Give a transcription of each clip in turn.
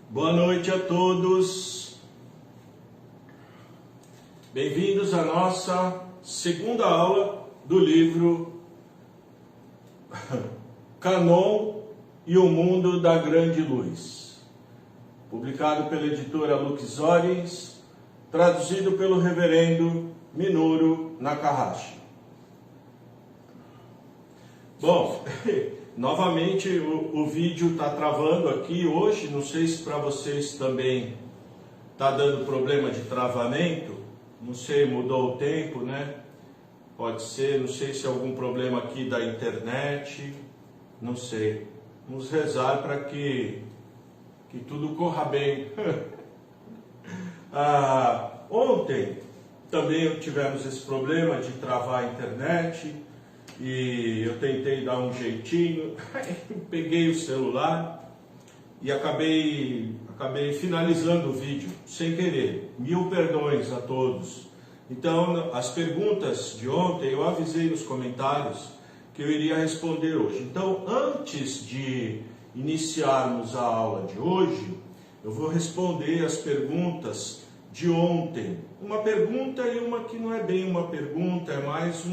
Boa noite a todos. Bem-vindos à nossa segunda aula do livro Canon e o Mundo da Grande Luz, publicado pela editora Luxores, traduzido pelo reverendo Minoru Nakahashi. Bom, novamente o vídeo está travando aqui hoje, não sei se para vocês também está dando problema de travamento, não sei, mudou o tempo, né? Pode ser, não sei se é algum problema aqui da internet, não sei. Vamos rezar para que tudo corra bem. Ontem também tivemos esse problema de travar a internet e eu tentei dar um jeitinho, peguei o celular e acabei finalizando o vídeo sem querer. Mil perdões a todos. Então, as perguntas de ontem eu avisei nos comentários que eu iria responder hoje. Então, antes de iniciarmos a aula de hoje, eu vou responder as perguntas de ontem. Uma pergunta e uma que não é bem uma pergunta, é mais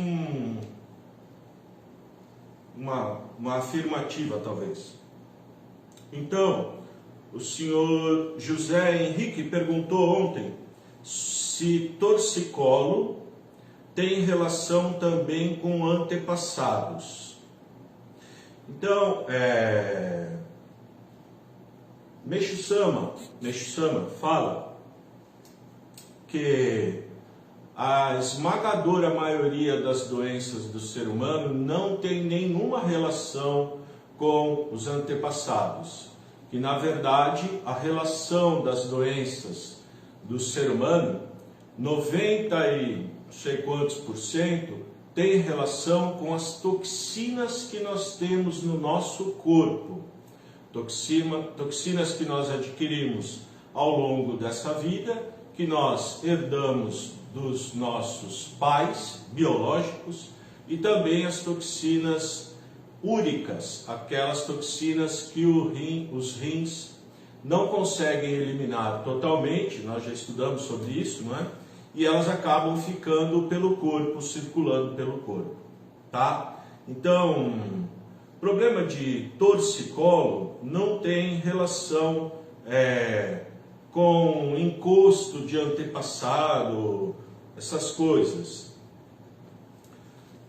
uma afirmativa, talvez. Então, o senhor José Henrique perguntou ontem se torcicolo tem relação também com antepassados. Então, Meixo Sama fala que a esmagadora maioria das doenças do ser humano não tem nenhuma relação com os antepassados. Que, na verdade, a relação das doenças do ser humano, 90 e não sei quantos por cento, tem relação com as toxinas que nós temos no nosso corpo. Toxinas que nós adquirimos ao longo dessa vida, que nós herdamos dos nossos pais biológicos, e também as toxinas úricas, aquelas toxinas que os rins não conseguem eliminar totalmente, nós já estudamos sobre isso, não é? E elas acabam ficando pelo corpo, circulando pelo corpo, tá? Então, problema de torcicolo não tem relação com encosto de antepassado, essas coisas.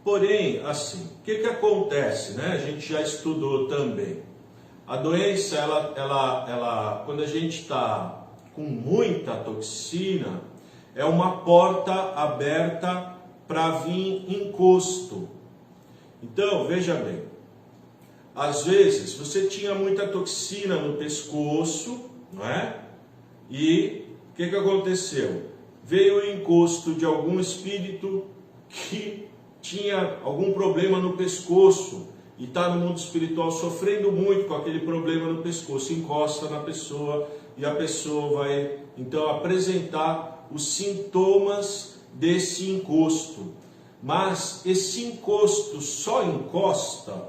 Porém, assim, o que acontece, né? A gente já estudou também. A doença, ela quando a gente está com muita toxina, é uma porta aberta para vir encosto. Então, veja bem, às vezes você tinha muita toxina no pescoço, não é? E o que aconteceu? Veio o encosto de algum espírito que tinha algum problema no pescoço e está no mundo espiritual sofrendo muito com aquele problema no pescoço, encosta na pessoa e a pessoa vai então apresentar os sintomas desse encosto. Mas esse encosto só encosta,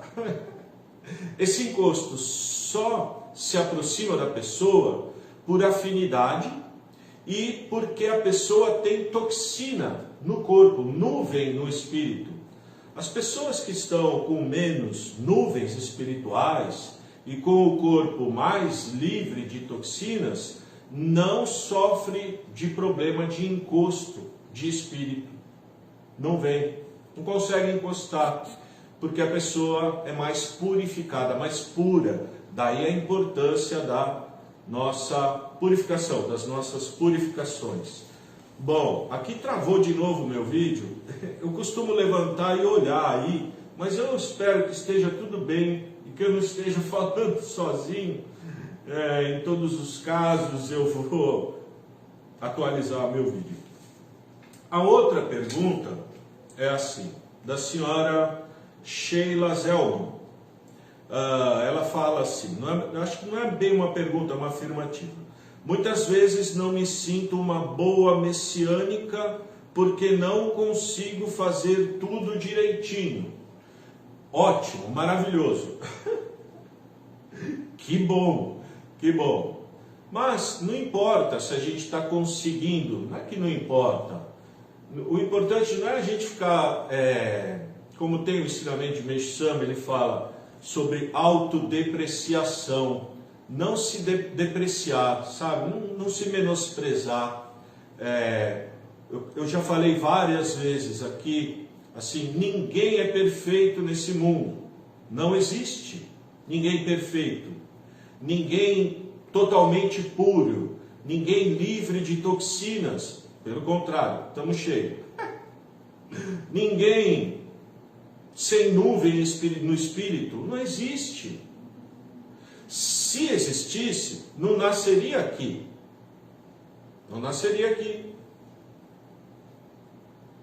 esse encosto só se aproxima da pessoa por afinidade e porque a pessoa tem toxina no corpo, nuvem no espírito. As pessoas que estão com menos nuvens espirituais e com o corpo mais livre de toxinas, não sofre de problema de encosto de espírito. Não vem, não consegue encostar, porque a pessoa é mais purificada, mais pura. Daí a importância da nossa purificação, das nossas purificações. Bom, aqui travou de novo o meu vídeo. Eu costumo levantar e olhar aí, mas eu espero que esteja tudo bem e que eu não esteja falando sozinho. Em todos os casos eu vou atualizar meu vídeo. A outra pergunta é assim, da senhora Sheila Zelman. Ela fala assim, acho que não é bem uma pergunta, é uma afirmativa. Muitas vezes não me sinto uma boa messiânica porque não consigo fazer tudo direitinho. Ótimo, maravilhoso. Que bom, que bom. Mas não importa se a gente está conseguindo, não é que não importa. O importante não é a gente ficar, como tem o ensinamento de Meixo Sama, ele fala sobre autodepreciação, não se depreciar, sabe? Não se menosprezar. Eu já falei várias vezes aqui, assim, ninguém é perfeito nesse mundo, não existe ninguém perfeito, ninguém totalmente puro, ninguém livre de toxinas, pelo contrário, estamos cheios. Ninguém sem nuvem no espírito, não existe. Se existisse, não nasceria aqui. Não nasceria aqui.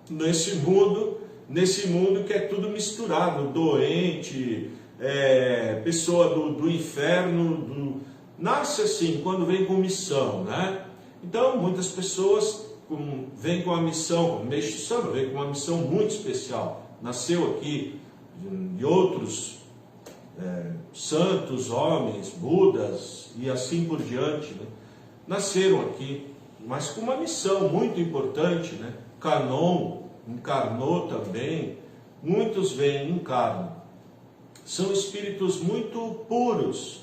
Nesse mundo que é tudo misturado, doente, pessoa do inferno, nasce assim, quando vem com missão, né? Então, muitas pessoas vêm com a missão, como Meixo Sama veio com uma missão muito especial, nasceu aqui, de outros santos, homens, Budas e assim por diante, né? Nasceram aqui, mas com uma missão muito importante, né? Kanon encarnou também, muitos vêm e encarnam. São espíritos muito puros,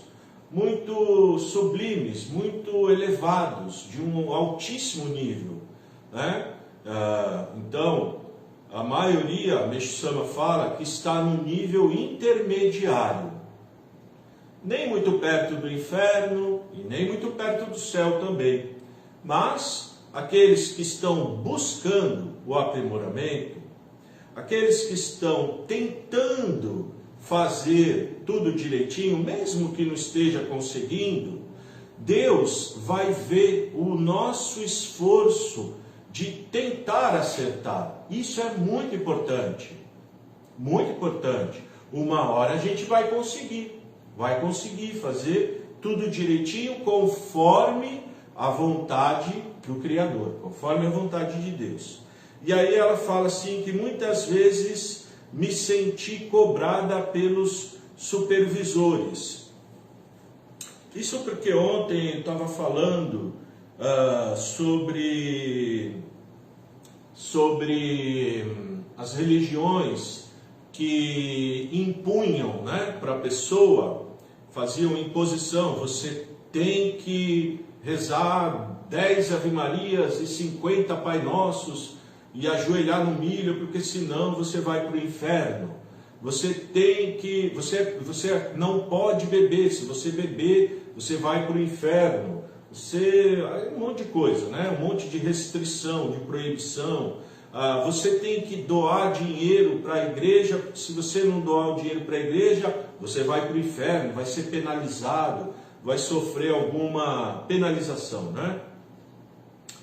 muito sublimes, muito elevados, de um altíssimo nível, né? Então, a maioria, Meixo Sama fala, que está no nível intermediário. Nem muito perto do inferno e nem muito perto do céu também. Mas aqueles que estão buscando o aprimoramento, aqueles que estão tentando fazer tudo direitinho, mesmo que não esteja conseguindo, Deus vai ver o nosso esforço de tentar acertar. Isso é muito importante. Muito importante. Uma hora a gente vai conseguir fazer tudo direitinho conforme a vontade do Criador, conforme a vontade de Deus. E aí ela fala assim que muitas vezes me senti cobrada pelos supervisores. Isso porque ontem eu estava falando sobre as religiões que impunham, né, para a pessoa, faziam imposição, você tem que rezar 10 Ave Marias e 50 Pai Nossos e ajoelhar no milho, porque senão você vai para o inferno. Você não pode beber, se você beber, você vai para o inferno. Um monte de coisa, né? Um monte de restrição, de proibição. Você tem que doar dinheiro para a igreja, se você não doar o dinheiro para a igreja, você vai para o inferno, vai ser penalizado, vai sofrer alguma penalização, né?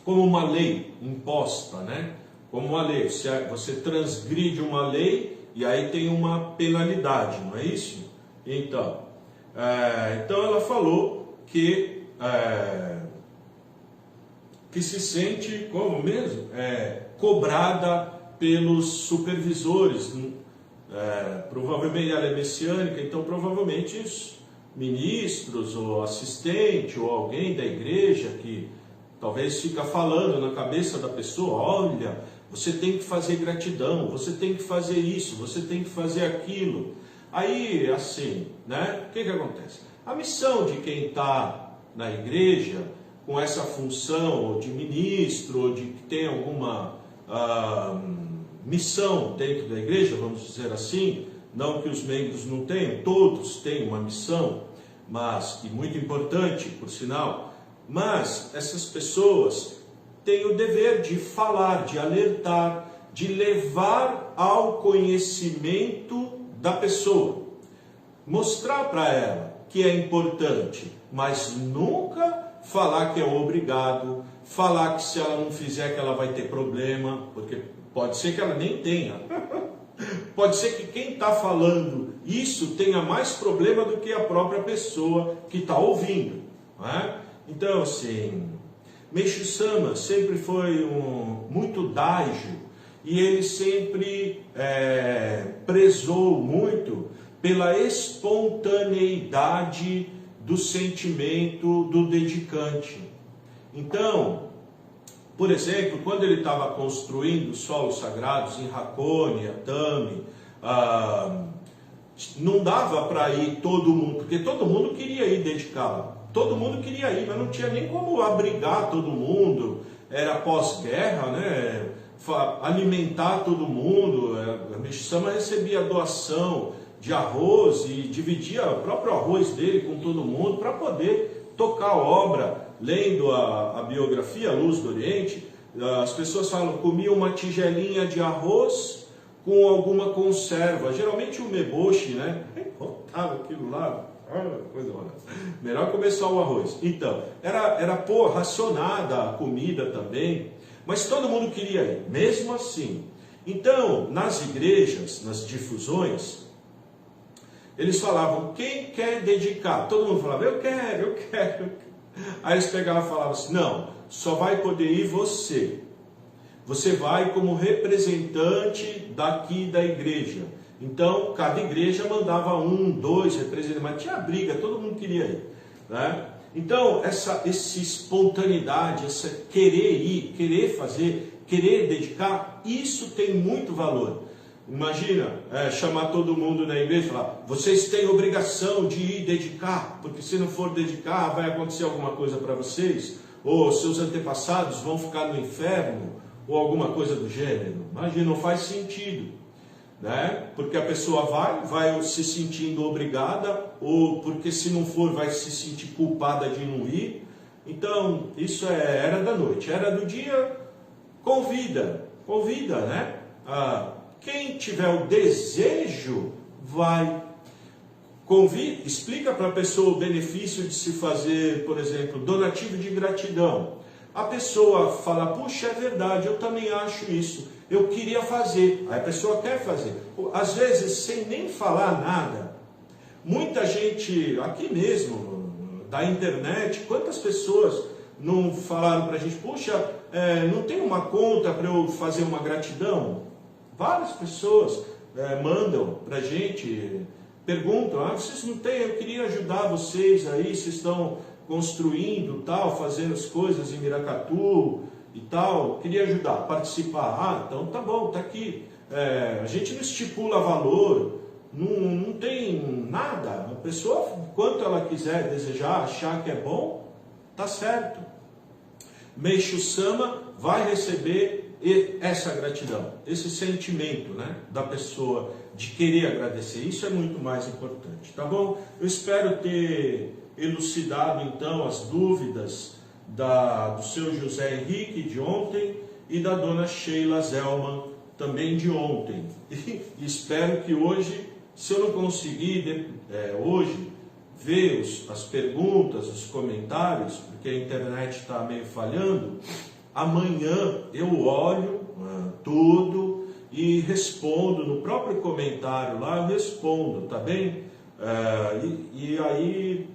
Como uma lei imposta, né? Como uma lei, você transgride uma lei e aí tem uma penalidade, não é isso? Então ela falou que se sente, como mesmo? Cobrada pelos supervisores. Provavelmente ela é messiânica, então provavelmente os ministros ou assistente ou alguém da igreja que talvez fica falando na cabeça da pessoa, olha, você tem que fazer gratidão, você tem que fazer isso, você tem que fazer aquilo. Aí, assim, né? O que acontece? A missão de quem está na igreja, com essa função ou de ministro, ou de que tem alguma missão dentro da igreja, vamos dizer assim, não que os membros não tenham, todos têm uma missão, mas, e muito importante, por sinal, mas essas pessoas têm o dever de falar, de alertar, de levar ao conhecimento da pessoa, mostrar para ela que é importante, mas nunca falar que é obrigado, falar que se ela não fizer que ela vai ter problema, porque pode ser que ela nem tenha. Pode ser que quem está falando isso tenha mais problema do que a própria pessoa que está ouvindo, não é? Então, assim, Meixo Sama sempre foi muito dágio e ele sempre prezou muito pela espontaneidade do sentimento do dedicante. Então, por exemplo, quando ele estava construindo os solos sagrados em Hakonia, Tami, não dava para ir todo mundo, porque todo mundo queria ir dedicar, todo mundo queria ir, mas não tinha nem como abrigar todo mundo, era pós-guerra, né? Alimentar todo mundo. A Meixo Sama recebia doação de arroz e dividia o próprio arroz dele com todo mundo para poder tocar a obra. Lendo a biografia Luz do Oriente, as pessoas falam, comia uma tigelinha de arroz com alguma conserva, geralmente o meboshi, né? Botava aquilo lá, coisa lá. Melhor comer só o arroz. Então, era racionada a comida também, mas todo mundo queria ir, mesmo assim. Então, nas igrejas, nas difusões, eles falavam, quem quer dedicar? Todo mundo falava, eu quero. Aí eles pegavam e falavam assim, não, só vai poder ir você. Você vai como representante daqui da igreja. Então, cada igreja mandava 1, 2 representantes, mas tinha briga, todo mundo queria ir, né? Então, essa espontaneidade, essa querer ir, querer fazer, querer dedicar, isso tem muito valor. Imagina, chamar todo mundo na igreja e falar, vocês têm obrigação de ir dedicar, porque se não for dedicar, vai acontecer alguma coisa para vocês, ou seus antepassados vão ficar no inferno, ou alguma coisa do gênero. Imagina, não faz sentido, né? Porque a pessoa vai se sentindo obrigada, ou porque se não for, vai se sentir culpada de não ir. Então, isso era da noite. Era do dia, convida, né? Quem tiver o desejo, vai. Convida, explica para a pessoa o benefício de se fazer, por exemplo, donativo de gratidão. A pessoa fala, puxa, é verdade, eu também acho isso, eu queria fazer. Aí a pessoa quer fazer. Às vezes, sem nem falar nada. Muita gente, aqui mesmo, da internet, quantas pessoas não falaram para a gente, puxa, não tem uma conta para eu fazer uma gratidão? Várias pessoas mandam para a gente, perguntam, vocês não têm, eu queria ajudar vocês aí, vocês estão construindo, tal, fazendo as coisas em Miracatu e tal, queria ajudar, participar. Então tá bom, tá aqui. A gente não estipula valor, não tem nada. A pessoa, quanto ela quiser, desejar, achar que é bom, tá certo. Meixo Sama vai receber essa gratidão, esse sentimento, né, da pessoa de querer agradecer. Isso é muito mais importante, tá bom? Eu espero ter elucidado então as dúvidas do seu José Henrique de ontem e da dona Sheila Zelman também de ontem. E espero que hoje, se eu não conseguir hoje ver as perguntas, os comentários, porque a internet está meio falhando, amanhã eu olho tudo e respondo no próprio comentário lá, eu respondo, tá bem? E aí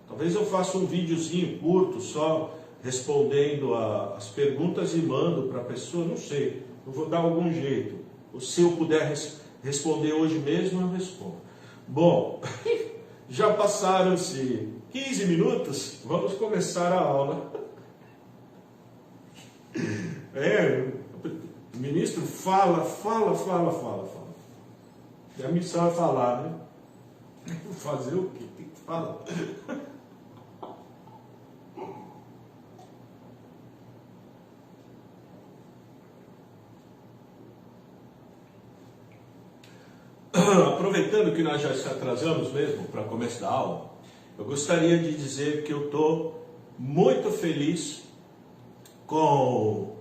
talvez eu faça um videozinho curto só respondendo as perguntas e mando para a pessoa, não sei, eu vou dar algum jeito. Ou se eu puder responder hoje mesmo, eu respondo. Bom, já passaram-se 15 minutos, vamos começar a aula. O ministro fala. E a missão é falar, né? Fazer o quê? Tem que falar. Aproveitando que nós já se atrasamos mesmo para o começo da aula, eu gostaria de dizer que eu estou muito feliz com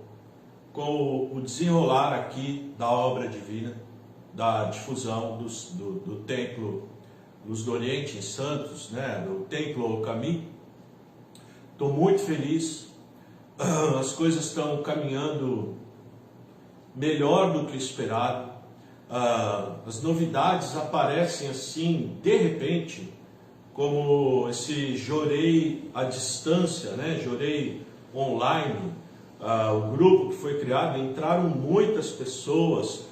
o desenrolar aqui da obra divina, da difusão do Templo Luz do Oriente em Santos, né, do Templo Okami. Estou muito feliz, as coisas estão caminhando melhor do que esperado, as novidades aparecem assim, de repente, como esse Jorei à distância, né, Jorei online, o grupo que foi criado, entraram muitas pessoas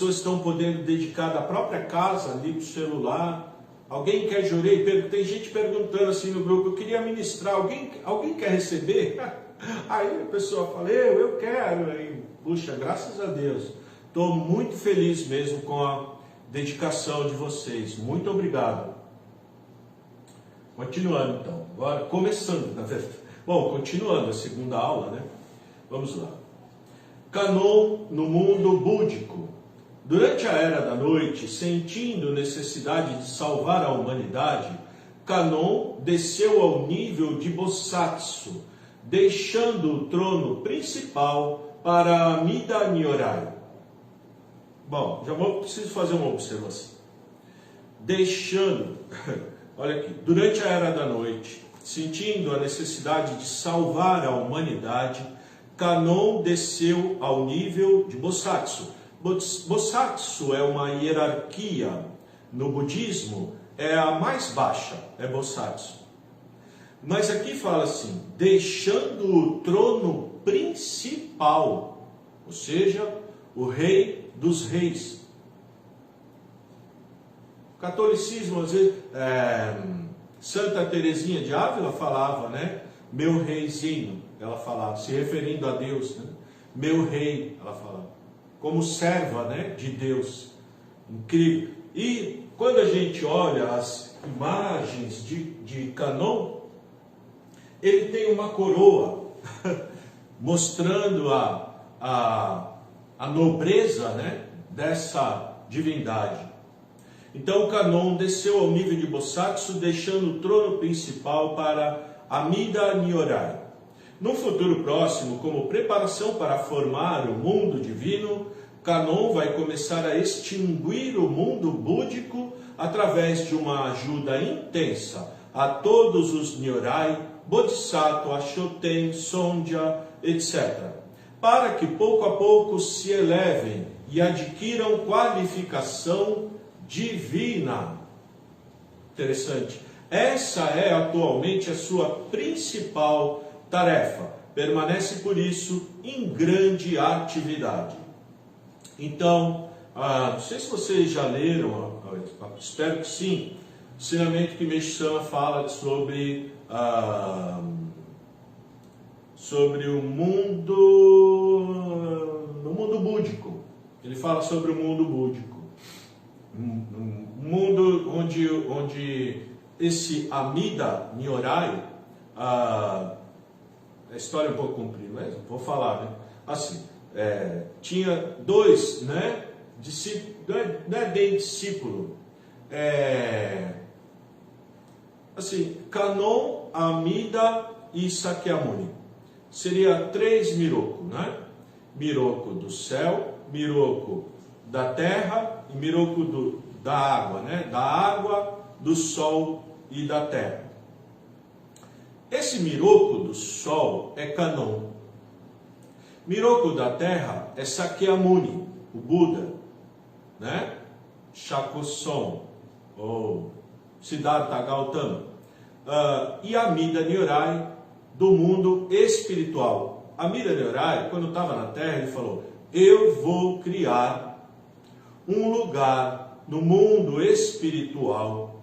estão podendo dedicar da própria casa ali para o celular, Alguém quer jurei? Tem gente perguntando assim no grupo, eu queria ministrar, alguém quer receber? Aí a pessoa fala, eu quero. Aí, puxa, graças a Deus, estou muito feliz mesmo com a dedicação de vocês. Muito obrigado. Continuando então, agora começando, na verdade. Bom, continuando a segunda aula, né? Vamos lá. Canon no mundo búdico. Durante a Era da Noite, sentindo necessidade de salvar a humanidade, Canon desceu ao nível de Bosatsu, deixando o trono principal para Amida Nyorai. Bom, preciso fazer uma observação. Olha aqui, durante a Era da Noite, sentindo a necessidade de salvar a humanidade, Canon desceu ao nível de Bosatsu. Bosatsu é uma hierarquia no budismo, é a mais baixa, é Bosatsu. Mas aqui fala assim, deixando o trono principal, ou seja, o rei dos reis. O catolicismo, às vezes, Santa Teresinha de Ávila falava, né? Meu reizinho, ela falava, se referindo a Deus, né? Meu rei, ela falava. Como serva, né, de Deus. Incrível. E quando a gente olha as imagens de Canon, ele tem uma coroa mostrando a nobreza, né, dessa divindade. Então Canon desceu ao nível de Bosatsu, deixando o trono principal para Amida Nyorai. No futuro próximo, como preparação para formar o mundo divino, Canon vai começar a extinguir o mundo búdico através de uma ajuda intensa a todos os Nyorai, Bodhisattva, Shoten, Sondhya, etc., para que pouco a pouco se elevem e adquiram qualificação divina. Interessante. Essa é atualmente a sua principal tarefa. Permanece por isso em grande atividade. Então, não sei se vocês já leram, espero que sim, o ensinamento que Meixama fala sobre o mundo, no mundo búdico. Ele fala sobre o mundo búdico. Um mundo onde esse Amida Nyorai, a história é um pouco comprida, mas vou falar, né? Assim, tinha dois, né? Não é bem discípulo. Assim, Canon, Amida e Sakyamuni. Seria 3 Miroku, né? Miroku do céu, Miroku da terra e Miroku da água, né? Da água, do sol e da terra. Esse Miroku do sol é Canon. Miroku da terra é Sakyamuni, o Buda, né? Shakyamuni, ou Siddhartha Gautama. E Amida Nyorai, do mundo espiritual. Amida Nyorai, quando estava na terra, ele falou, eu vou criar um lugar no mundo espiritual,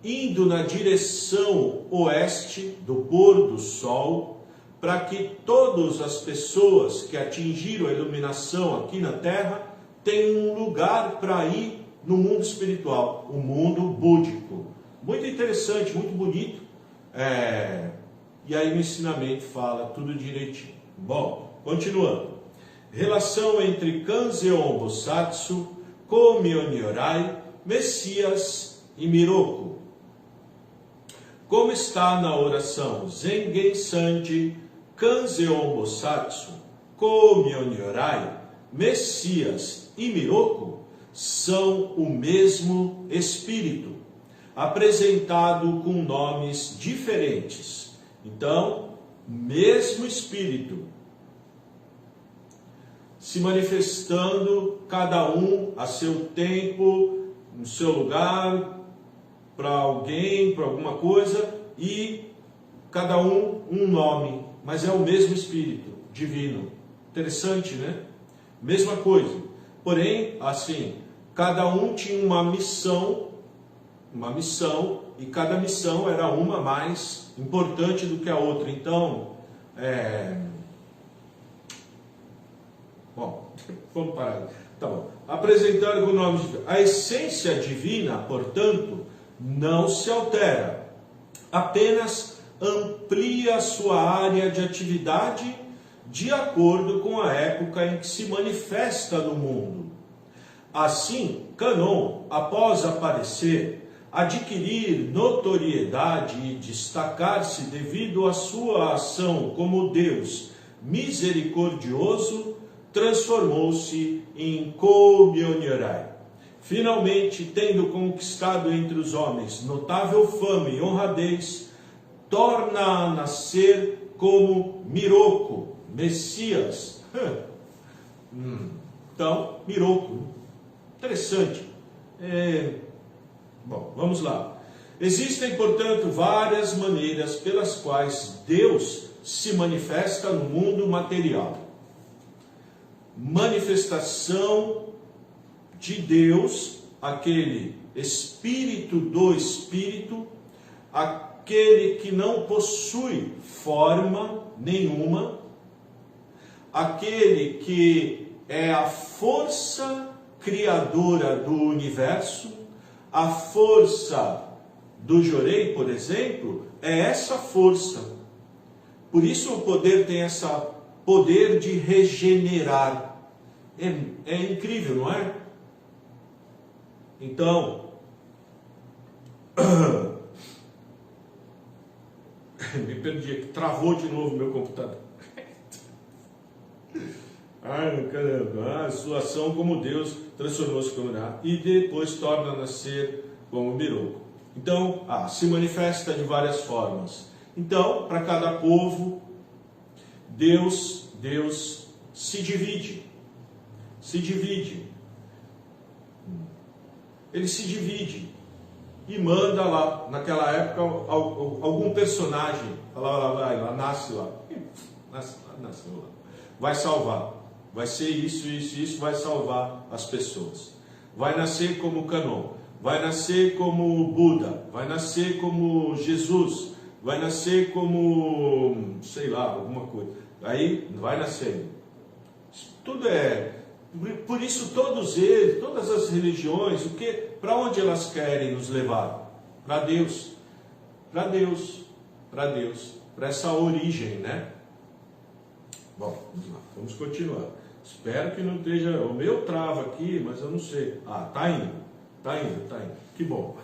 indo na direção oeste do pôr do sol, para que todas as pessoas que atingiram a iluminação aqui na terra tenham um lugar para ir no mundo espiritual, o mundo búdico. Muito interessante, muito bonito. E aí no ensinamento fala tudo direitinho. Bom, continuando. Relação entre Kanzeon Bosatsu, Komyo Nyorai, Messias e Miroku. Como está na oração Zengen Sandi, Kanzeon Bosatsu, Komyo Nyorai, Messias e Miroku são o mesmo espírito, apresentado com nomes diferentes. Então, mesmo espírito, se manifestando cada um a seu tempo, no seu lugar, para alguém, para alguma coisa, e cada um nome, mas é o mesmo espírito divino. Interessante, né? Mesma coisa. Porém, assim, cada um tinha uma missão uma missão, e cada missão era uma mais importante do que a outra. Então, bom, vamos parar. Tá bom. Apresentando o nome de Deus. A essência divina, portanto, não se altera, apenas amplia a sua área de atividade de acordo com a época em que se manifesta no mundo. Assim, Canon, após aparecer, adquirir notoriedade e destacar-se devido à sua ação como Deus misericordioso, transformou-se em Koumyonierai. Finalmente, tendo conquistado entre os homens notável fama e honradez, torna a nascer como Miroku, Messias. Então, Miroku, interessante. Bom, vamos lá. Existem, portanto, várias maneiras pelas quais Deus se manifesta no mundo material. Manifestação de Deus, aquele Espírito do Espírito, aquele que não possui forma nenhuma, aquele que é a força criadora do universo, a força do Jorei, por exemplo, é essa força. Por isso o poder tem esse poder de regenerar. É incrível, não é? Então, me perdi aqui, travou de novo meu computador. Ai, caramba, a sua ação como Deus transformou-se como Ra e depois torna a nascer como Miroku. Então, se manifesta de várias formas. Então, para cada povo, Deus se divide. Ele se divide e manda lá, naquela época, algum personagem, lá, nasce lá, vai salvar. Vai ser isso, vai salvar as pessoas. Vai nascer como Canon, vai nascer como Buda, vai nascer como Jesus, vai nascer como, sei lá, alguma coisa. Aí vai nascendo. Tudo por isso todos eles, todas as religiões, para onde elas querem nos levar? Para Deus. Para essa origem, né? Bom, vamos lá, vamos continuar. Espero que não esteja, o meu trava aqui, mas eu não sei. Tá indo. Que bom.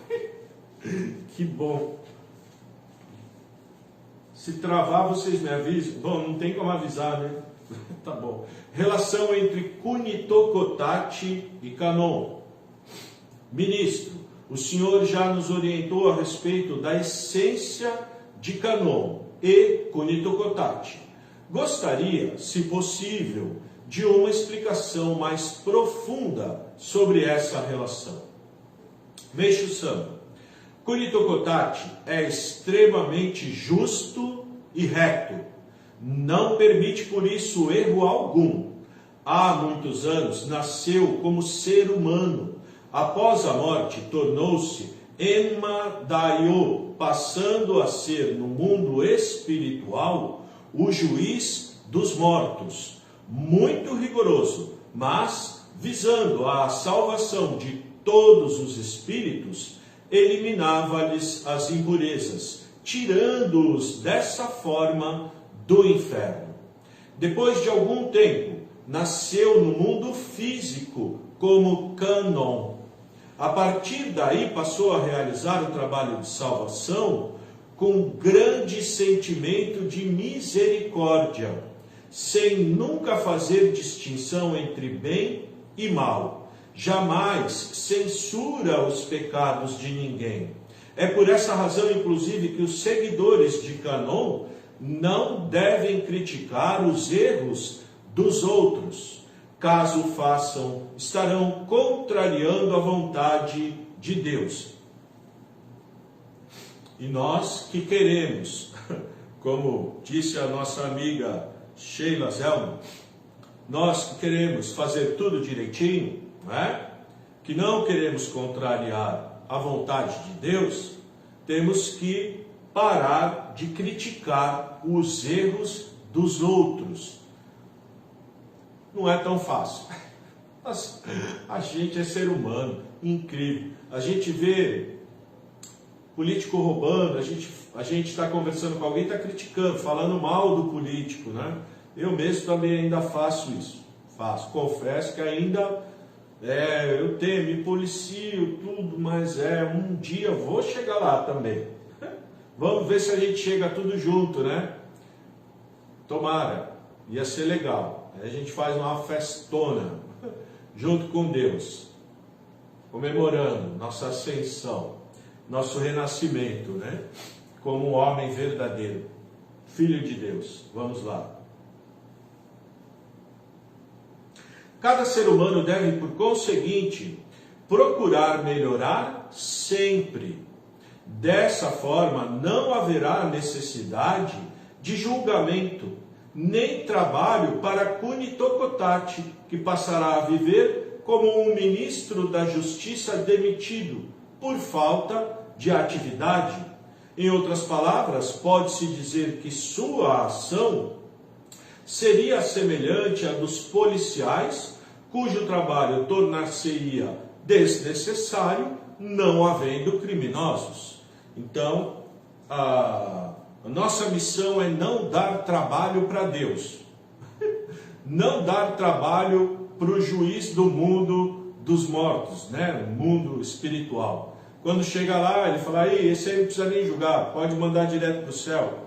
Que bom. Se travar, vocês me avisam. Bom, não tem como avisar, né? Tá bom. Relação entre Kunitokotati e Canon. Ministro, o senhor já nos orientou a respeito da essência de Canon e Kunitokotati. Gostaria, se possível, de uma explicação mais profunda sobre essa relação. Meishu-sama, Kunitokotati é extremamente justo e reto. Não permite por isso erro algum. Há muitos anos nasceu como ser humano. Após a morte tornou-se Enma Daio, passando a ser no mundo espiritual o juiz dos mortos. Muito rigoroso, mas visando a salvação de todos os espíritos, eliminava-lhes as impurezas, tirando-os dessa forma do inferno. Depois de algum tempo, nasceu no mundo físico como Canon. A partir daí passou a realizar o trabalho de salvação com grande sentimento de misericórdia, sem nunca fazer distinção entre bem e mal. Jamais censura os pecados de ninguém. É por essa razão, inclusive, que os seguidores de Canon não devem criticar os erros dos outros. Caso façam, estarão contrariando a vontade de Deus. E nós que queremos, como disse a nossa amiga Sheila Zelman, nós que queremos fazer tudo direitinho, não é? Que não queremos contrariar a vontade de Deus, temos que parar de criticar os erros dos outros. Não é tão fácil. Mas a gente é ser humano, incrível. A gente vê político roubando, a gente está conversando com alguém, está criticando, falando mal do político, né? Eu mesmo também ainda faço isso. Confesso que ainda eu me policio, tudo, mas um dia eu vou chegar lá também. Vamos ver se a gente chega tudo junto, né? Tomara, ia ser legal. Aí a gente faz uma festona junto com Deus, comemorando nossa ascensão, nosso renascimento, né? Como um homem verdadeiro, filho de Deus. Vamos lá. Cada ser humano deve, por conseguinte, procurar melhorar sempre. Dessa forma, não haverá necessidade de julgamento, nem trabalho para Cuni Tokotati, que passará a viver como um ministro da justiça demitido por falta de atividade. Em outras palavras, pode-se dizer que sua ação seria semelhante à dos policiais, cujo trabalho tornar-se-ia desnecessário, não havendo criminosos. Então, a nossa missão é não dar trabalho para Deus, não dar trabalho para o juiz do mundo dos mortos, né? O mundo espiritual. Quando chega lá, ele fala, esse aí não precisa nem julgar, pode mandar direto para o céu.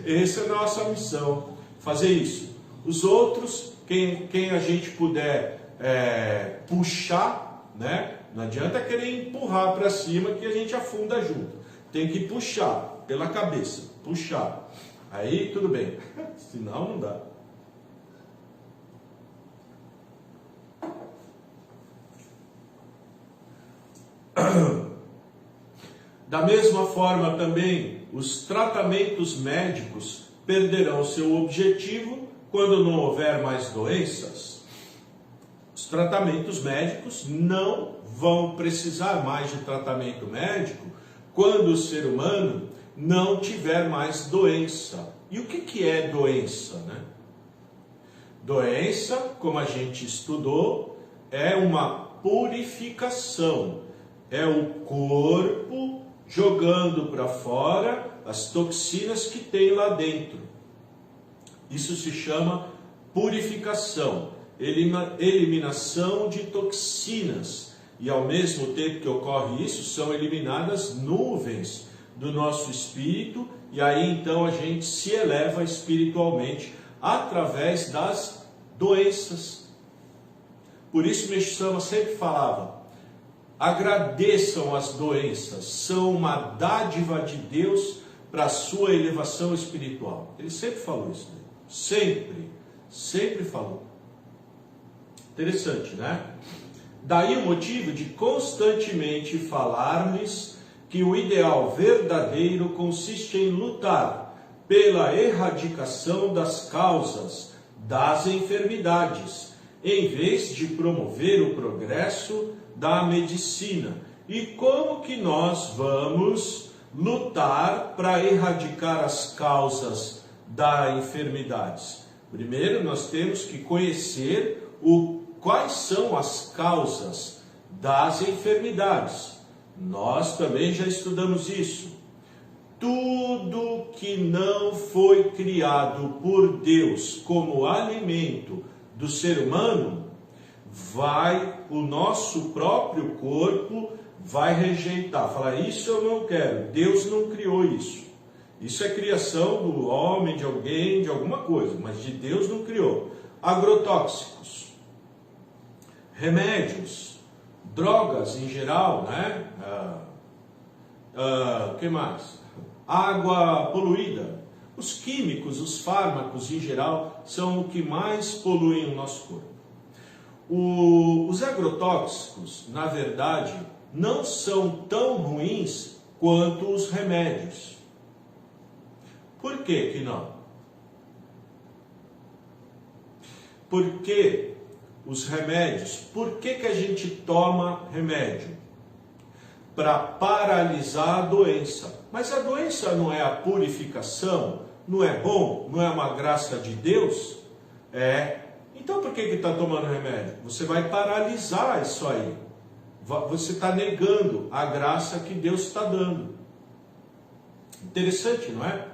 Essa é a nossa missão, fazer isso. Os outros, quem a gente puder puxar, né? Não adianta querer empurrar para cima que a gente afunda junto. Tem que puxar pela cabeça, puxar. Aí tudo bem, senão não dá. Da mesma forma também, os tratamentos médicos perderão seu objetivo quando não houver mais doenças. Os tratamentos médicos não vão precisar mais de tratamento médico quando o ser humano não tiver mais doença. E o que é doença, né? Doença, como a gente estudou, é uma purificação. É o corpo jogando para fora as toxinas que tem lá dentro. Isso se chama purificação, eliminação de toxinas. E ao mesmo tempo que ocorre isso, são eliminadas nuvens do nosso espírito, e aí então a gente se eleva espiritualmente através das doenças. Por isso Meixo Sama sempre falava, agradeçam as doenças, são uma dádiva de Deus para a sua elevação espiritual. Ele sempre falou isso, né? Sempre falou. Interessante, né? Daí o motivo de constantemente falar-lhes que o ideal verdadeiro consiste em lutar pela erradicação das causas das enfermidades, em vez de promover o progresso da medicina. E como que nós vamos lutar para erradicar as causas das enfermidades? Primeiro, nós temos que conhecer quais são as causas das enfermidades. Nós também já estudamos isso. Tudo que não foi criado por Deus como alimento do ser humano, o nosso próprio corpo vai rejeitar. Falar, isso eu não quero, Deus não criou isso. Isso é criação do homem, de alguém, de alguma coisa, mas de Deus não criou. Agrotóxicos, remédios, drogas em geral, né? O que mais? Água poluída. Os químicos, os fármacos em geral, são o que mais poluem o nosso corpo. Os agrotóxicos, na verdade, não são tão ruins quanto os remédios. Por que que não? Porque os remédios, por que que a gente toma remédio? para paralisar a doença. Mas a doença não é a purificação? Não é bom? Não é uma graça de Deus? É. Então por que está tomando remédio? Você vai paralisar isso aí. Você está negando a graça que Deus está dando. Interessante, não é?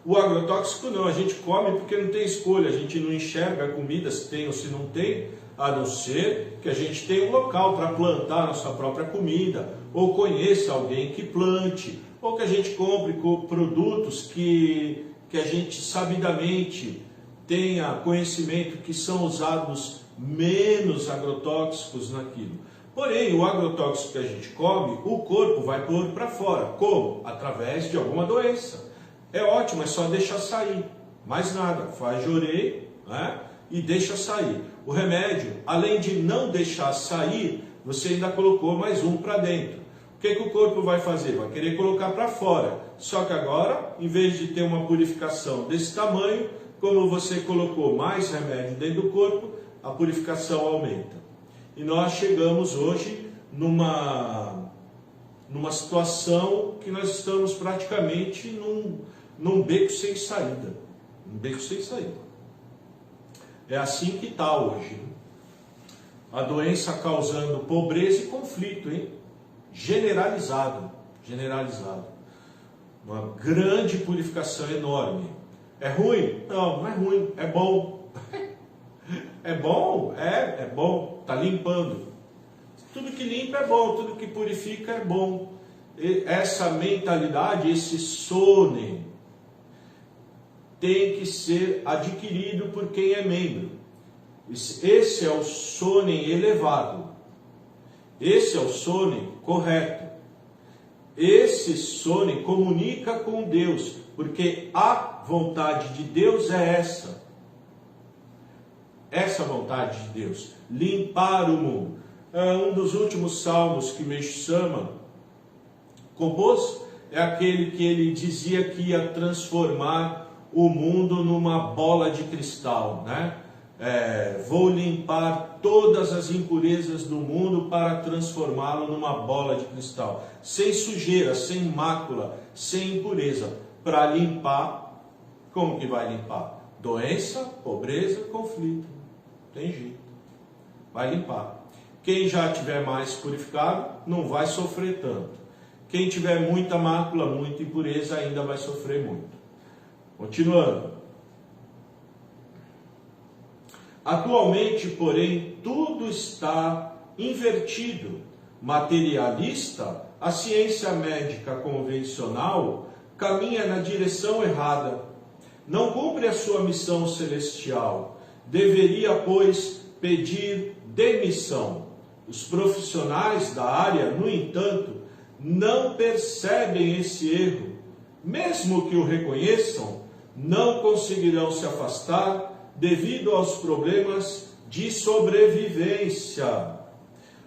O agrotóxico não, a gente come porque não tem escolha, a gente não enxerga a comida se tem ou se não tem, a não ser que a gente tenha um local para plantar a nossa própria comida, ou conheça alguém que plante, ou que a gente compre produtos que a gente sabidamente tenha conhecimento que são usados menos agrotóxicos naquilo. Porém, o agrotóxico que a gente come, o corpo vai pôr para fora. Como? Através de alguma doença. É ótimo, é só deixar sair. Mais nada, faz jorei, né? E deixa sair. O remédio, além de não deixar sair, você ainda colocou mais um para dentro. O que o corpo vai fazer? Vai querer colocar para fora. Só que agora, em vez de ter uma purificação desse tamanho, como você colocou mais remédio dentro do corpo, a purificação aumenta. E nós chegamos hoje numa situação que nós estamos praticamente num beco sem saída. Um beco sem saída. É assim que está hoje. A doença causando pobreza e conflito, hein? Generalizado. Uma grande purificação enorme. É ruim? Não, não é ruim. É bom. É bom? É bom. Está limpando. Tudo que limpa é bom, tudo que purifica é bom. E essa mentalidade, esse sonen, tem que ser adquirido por quem é membro. Esse é o sonen elevado. Esse é o sonen correto. Esse sonen comunica com Deus, porque a vontade de Deus é essa. Essa vontade de Deus, limpar o mundo. Um dos últimos salmos que Meixo Sama compôs é aquele que ele dizia que ia transformar o mundo numa bola de cristal, né? Vou limpar todas as impurezas do mundo para transformá-lo numa bola de cristal, sem sujeira, sem mácula, sem impureza, para limpar. Como que vai limpar? Doença, pobreza, conflito. Tem jeito. Vai limpar. Quem já tiver mais purificado, não vai sofrer tanto. Quem tiver muita mácula, muita impureza, ainda vai sofrer muito. Continuando. Atualmente, porém, tudo está invertido. Materialista, a ciência médica convencional caminha na direção errada. Não cumpre a sua missão celestial. Deveria, pois, pedir demissão. Os profissionais da área, no entanto, não percebem esse erro. Mesmo que o reconheçam, não conseguirão se afastar devido aos problemas de sobrevivência.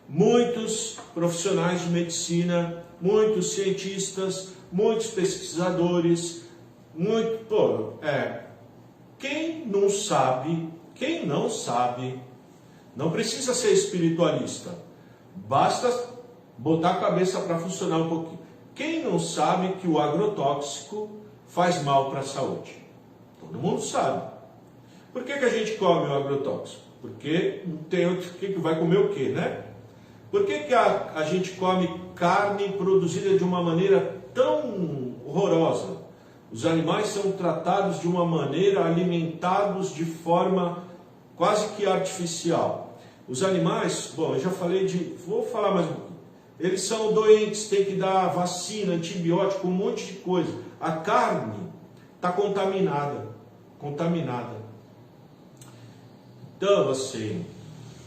Muitos profissionais de medicina, muitos cientistas, muitos pesquisadores, quem não sabe, não precisa ser espiritualista, basta botar a cabeça para funcionar um pouquinho. Quem não sabe que o agrotóxico faz mal para a saúde? Todo mundo sabe. Por que a gente come o agrotóxico? Porque não tem outro que vai comer o quê, né? Por que a gente come carne produzida de uma maneira tão horrorosa? Os animais são tratados de uma maneira, alimentados de forma quase que artificial. Os animais, bom, eu já falei vou falar mais um pouquinho. Eles são doentes, tem que dar vacina, antibiótico, um monte de coisa. A carne está contaminada. Então, assim,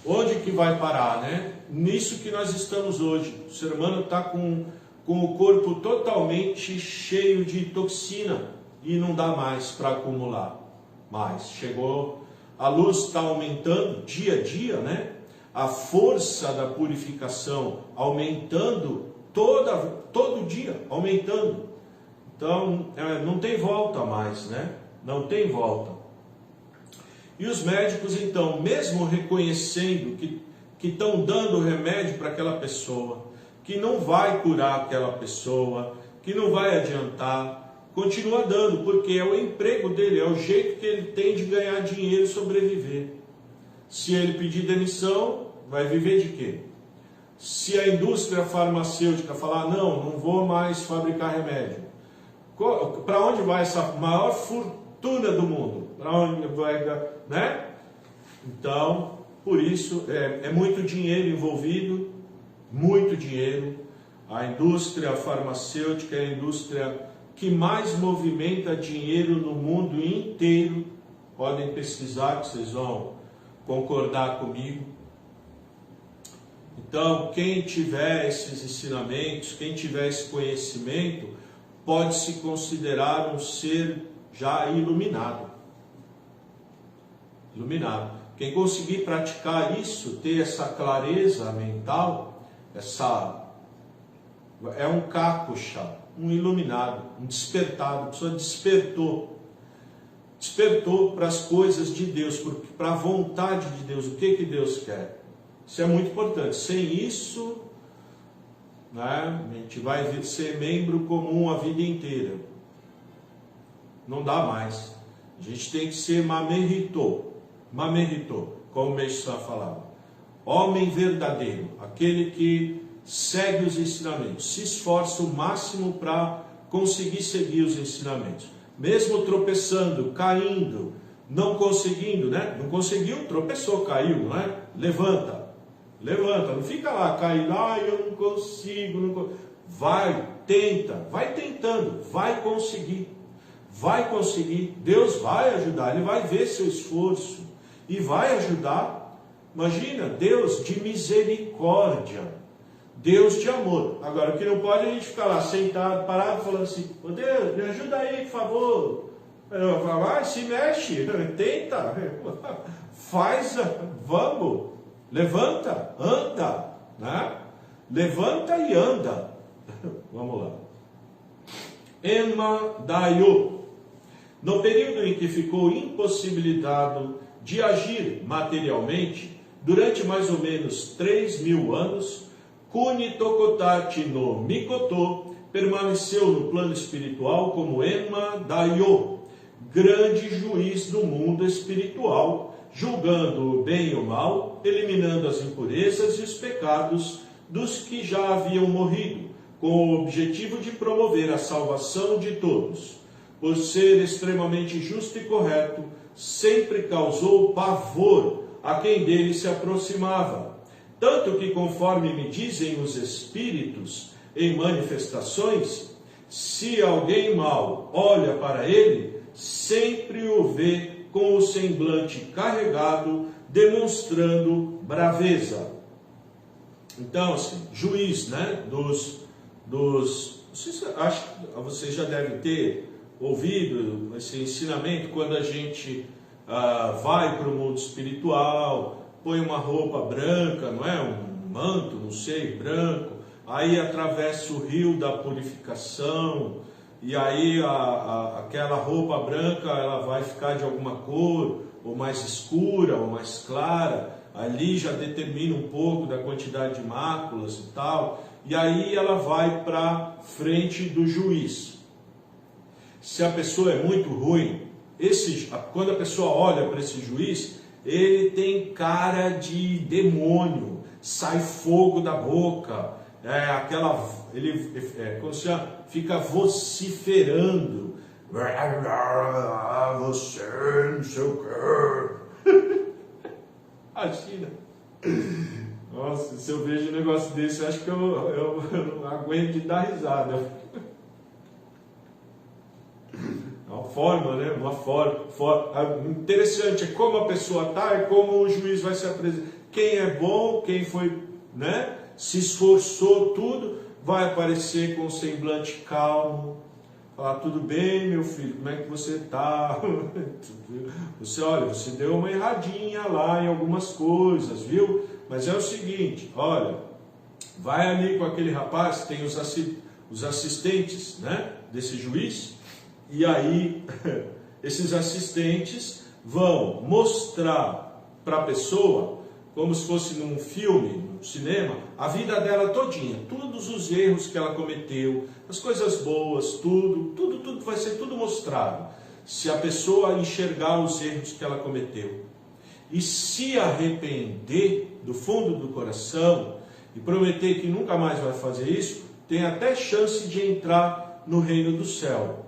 onde que vai parar, né? Nisso que nós estamos hoje. O ser humano está com o corpo totalmente cheio de toxina e não dá mais para acumular. Mas chegou, a luz está aumentando dia a dia, né? A força da purificação aumentando todo dia, aumentando. Então, não tem volta mais, né? Não tem volta. E os médicos, então, mesmo reconhecendo que estão dando remédio para aquela pessoa, que não vai curar aquela pessoa, que não vai adiantar, continua dando, porque é o emprego dele, é o jeito que ele tem de ganhar dinheiro e sobreviver. Se ele pedir demissão, vai viver de quê? Se a indústria farmacêutica falar, não vou mais fabricar remédio, para onde vai essa maior fortuna do mundo? Para onde vai, né? Então, por isso, é muito dinheiro envolvido, muito dinheiro. A indústria farmacêutica é a indústria que mais movimenta dinheiro no mundo inteiro. Podem pesquisar que vocês vão concordar comigo. Então, quem tiver esses ensinamentos, quem tiver esse conhecimento, pode se considerar um ser já iluminado. Iluminado. Quem conseguir praticar isso, ter essa clareza mental, é um kakusha, um iluminado, um despertado. A pessoa despertou para as coisas de Deus, para a vontade de Deus, o que Deus quer. Isso é muito importante. Sem isso, né, a gente vai ser membro comum a vida inteira. Não dá mais. A gente tem que ser mamerito, como o Meixo falava. Homem verdadeiro, aquele que segue os ensinamentos, se esforça o máximo para conseguir seguir os ensinamentos. Mesmo tropeçando, caindo, não conseguindo, né? Não conseguiu, tropeçou, caiu, não é? Levanta, não fica lá caindo, eu não consigo, vai, tenta, vai tentando, vai conseguir, Deus vai ajudar, Ele vai ver seu esforço e vai ajudar. Imagina, Deus de misericórdia, Deus de amor. Agora, o que não pode é a gente ficar lá sentado, parado, falando assim, Deus, me ajuda aí, por favor. Vai, se mexe, tenta, faz, vamos. Levanta, anda, né? Levanta e anda. Vamos lá. Enma Dayo. No período em que ficou impossibilitado de agir materialmente, durante mais ou menos 3.000 anos, Kuni Tokotachi no Mikoto permaneceu no plano espiritual como Enma Dayo, grande juiz do mundo espiritual, julgando o bem e o mal, eliminando as impurezas e os pecados dos que já haviam morrido, com o objetivo de promover a salvação de todos. Por ser extremamente justo e correto, sempre causou pavor a quem dele se aproximava. Tanto que, conforme me dizem os espíritos em manifestações, se alguém mau olha para ele, sempre o vê com o semblante carregado, demonstrando braveza. Então, assim, juiz, né, acho que vocês já devem ter ouvido esse ensinamento, quando a gente vai para o mundo espiritual, põe uma roupa branca, não é? Um manto, não sei, branco, aí atravessa o rio da purificação, e aí aquela roupa branca ela vai ficar de alguma cor, ou mais escura, ou mais clara, ali já determina um pouco da quantidade de máculas e tal, e aí ela vai para frente do juiz. Se a pessoa é muito ruim, quando a pessoa olha para esse juiz, ele tem cara de demônio, sai fogo da boca, como se chama? Fica vociferando, você não sei o que. Imagina. Nossa, se eu vejo um negócio desse, eu acho que eu não aguento de dar risada. Uma forma, né? Uma forma. Interessante, é como a pessoa está, é como o juiz vai se apresentar. Quem é bom, quem foi, né? Se esforçou, tudo, vai aparecer com um semblante calmo, falar, tudo bem, meu filho, como é que você está? Você deu uma erradinha lá em algumas coisas, viu? Mas é o seguinte, olha, vai ali com aquele rapaz, tem os assistentes, né, desse juiz, e aí esses assistentes vão mostrar para a pessoa como se fosse num filme, num cinema, a vida dela todinha, todos os erros que ela cometeu, as coisas boas, tudo vai ser tudo mostrado, se a pessoa enxergar os erros que ela cometeu e se arrepender do fundo do coração e prometer que nunca mais vai fazer isso, tem até chance de entrar no reino do céu.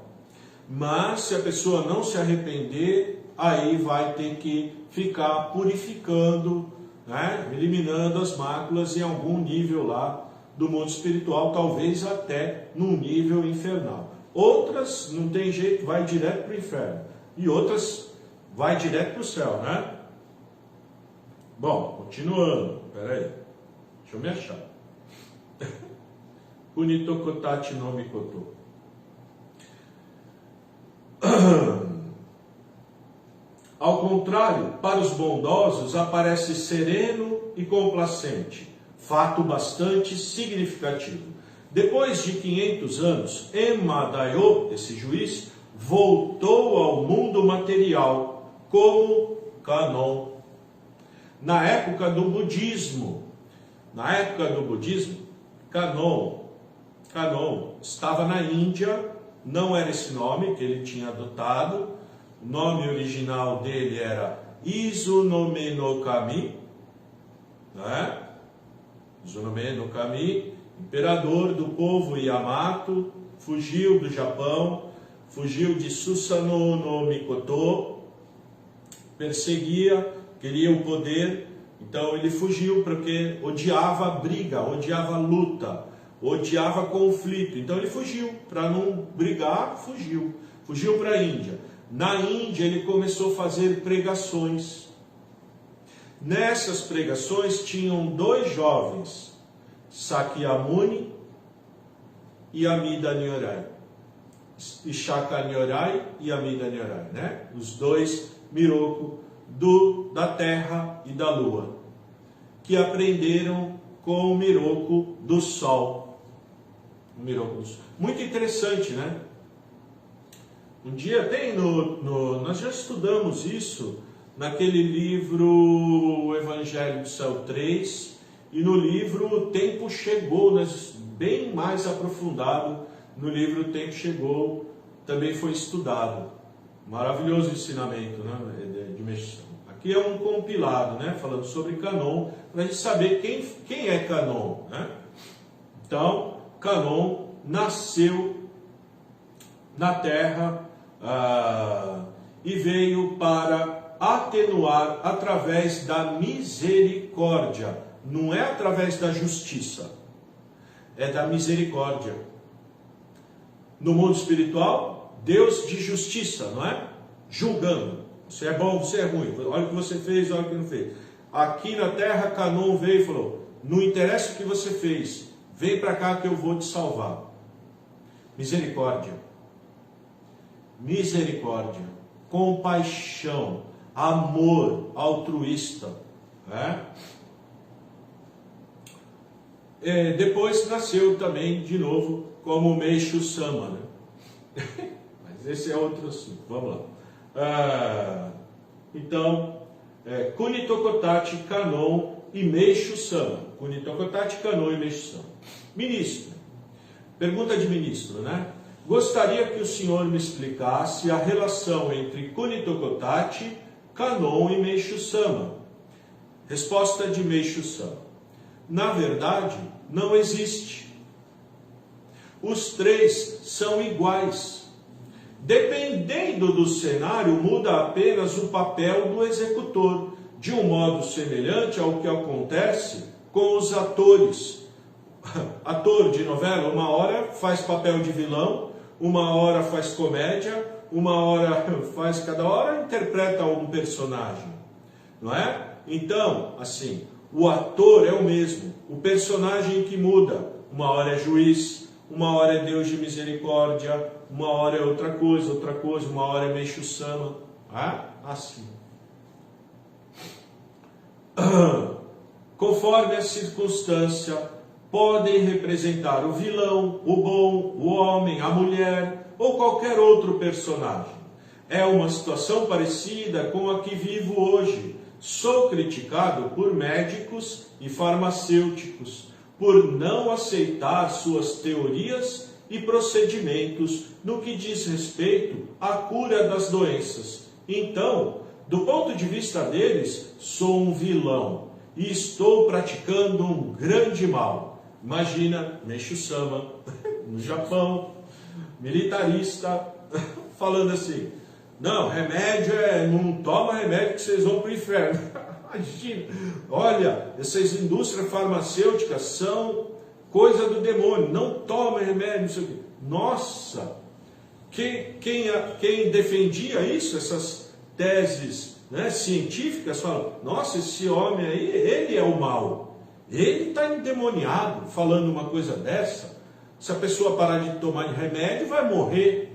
Mas se a pessoa não se arrepender, aí vai ter que ficar purificando, né? Eliminando as máculas em algum nível lá do mundo espiritual, talvez até num nível infernal. Outras não tem jeito, vai direto para o inferno, e outras vai direto para o céu, né? Bom, continuando, peraí, deixa eu me achar. Kunitokotati no Mikoto. Ao contrário, para os bondosos aparece sereno e complacente, fato bastante significativo. Depois de 500 anos, Emma Daio, esse juiz, voltou ao mundo material como Kanon. Na época do budismo, Kanon estava na Índia, não era esse nome que ele tinha adotado, o nome original dele era Izunome no Kami, né? Izunome no Kami, imperador do povo Yamato, fugiu do Japão, fugiu de Susanoo no Mikoto, perseguia, queria o poder, então ele fugiu porque odiava briga, odiava luta, odiava conflito, então ele fugiu, para não brigar, fugiu para a Índia. Na Índia ele começou a fazer pregações. Nessas pregações tinham dois jovens, Sakyamuni e Amida Nyorai. Ishaka Nyorai e Amida Nyorai, né? Os dois Miroku da Terra e da Lua, que aprenderam com o Miroku do Sol. Muito interessante, né? Um dia tem nós já estudamos isso naquele livro O Evangelho do Céu 3 e no livro O Tempo Chegou, bem mais aprofundado no livro O Tempo Chegou, também foi estudado. Maravilhoso ensinamento, né, de Meixo Sama. Aqui é um compilado, né, falando sobre Kanon, para a gente saber quem é Kanon, né? Então, Kanon nasceu na Terra e veio para atenuar através da misericórdia. Não é através da justiça, é da misericórdia. No mundo espiritual, Deus de justiça, não é? Julgando. Você é bom, você é ruim. Olha o que você fez, olha o que não fez. Aqui na Terra, Kanon veio e falou: não interessa o que você fez, vem para cá que eu vou te salvar. Misericórdia. Misericórdia, compaixão, amor altruísta, né? Depois nasceu também de novo como Meixo Sama, né? Mas esse é outro assunto, vamos lá. Então, Kunitokotati, Kanon e Meixo Sama. Kunitokotati, Kanon e Meixo Sama. Ministro, pergunta de ministro, né? Gostaria que o senhor me explicasse a relação entre Kunitokotati, Kanon e Meixo Sama. Resposta de Meixo Sama: na verdade, não existe. Os três são iguais. Dependendo do cenário, muda apenas o papel do executor, de um modo semelhante ao que acontece com os atores. Ator de novela, uma hora faz papel de vilão, uma hora faz comédia, uma hora faz, cada hora interpreta um personagem, não é? Então, assim, o ator é o mesmo, o personagem que muda, uma hora é juiz, uma hora é Deus de misericórdia, uma hora é outra coisa, uma hora é Meixo Sama, assim. Conforme a circunstância, podem representar o vilão, o bom, o homem, a mulher ou qualquer outro personagem. É uma situação parecida com a que vivo hoje. sou criticado por médicos e farmacêuticos por não aceitar suas teorias e procedimentos no que diz respeito à cura das doenças. Então, do ponto de vista deles, sou um vilão e estou praticando um grande mal. Imagina Meishu Sama, no Japão, militarista, falando assim: não, remédio não toma remédio que vocês vão para o inferno. Imagina, olha, essas indústrias farmacêuticas são coisa do demônio, não toma remédio, não sei o quê. Nossa, quem defendia isso, essas teses, né, científicas, fala: nossa, esse homem aí, ele é o mal, ele está endemoniado falando uma coisa dessa. Se a pessoa parar de tomar remédio, vai morrer.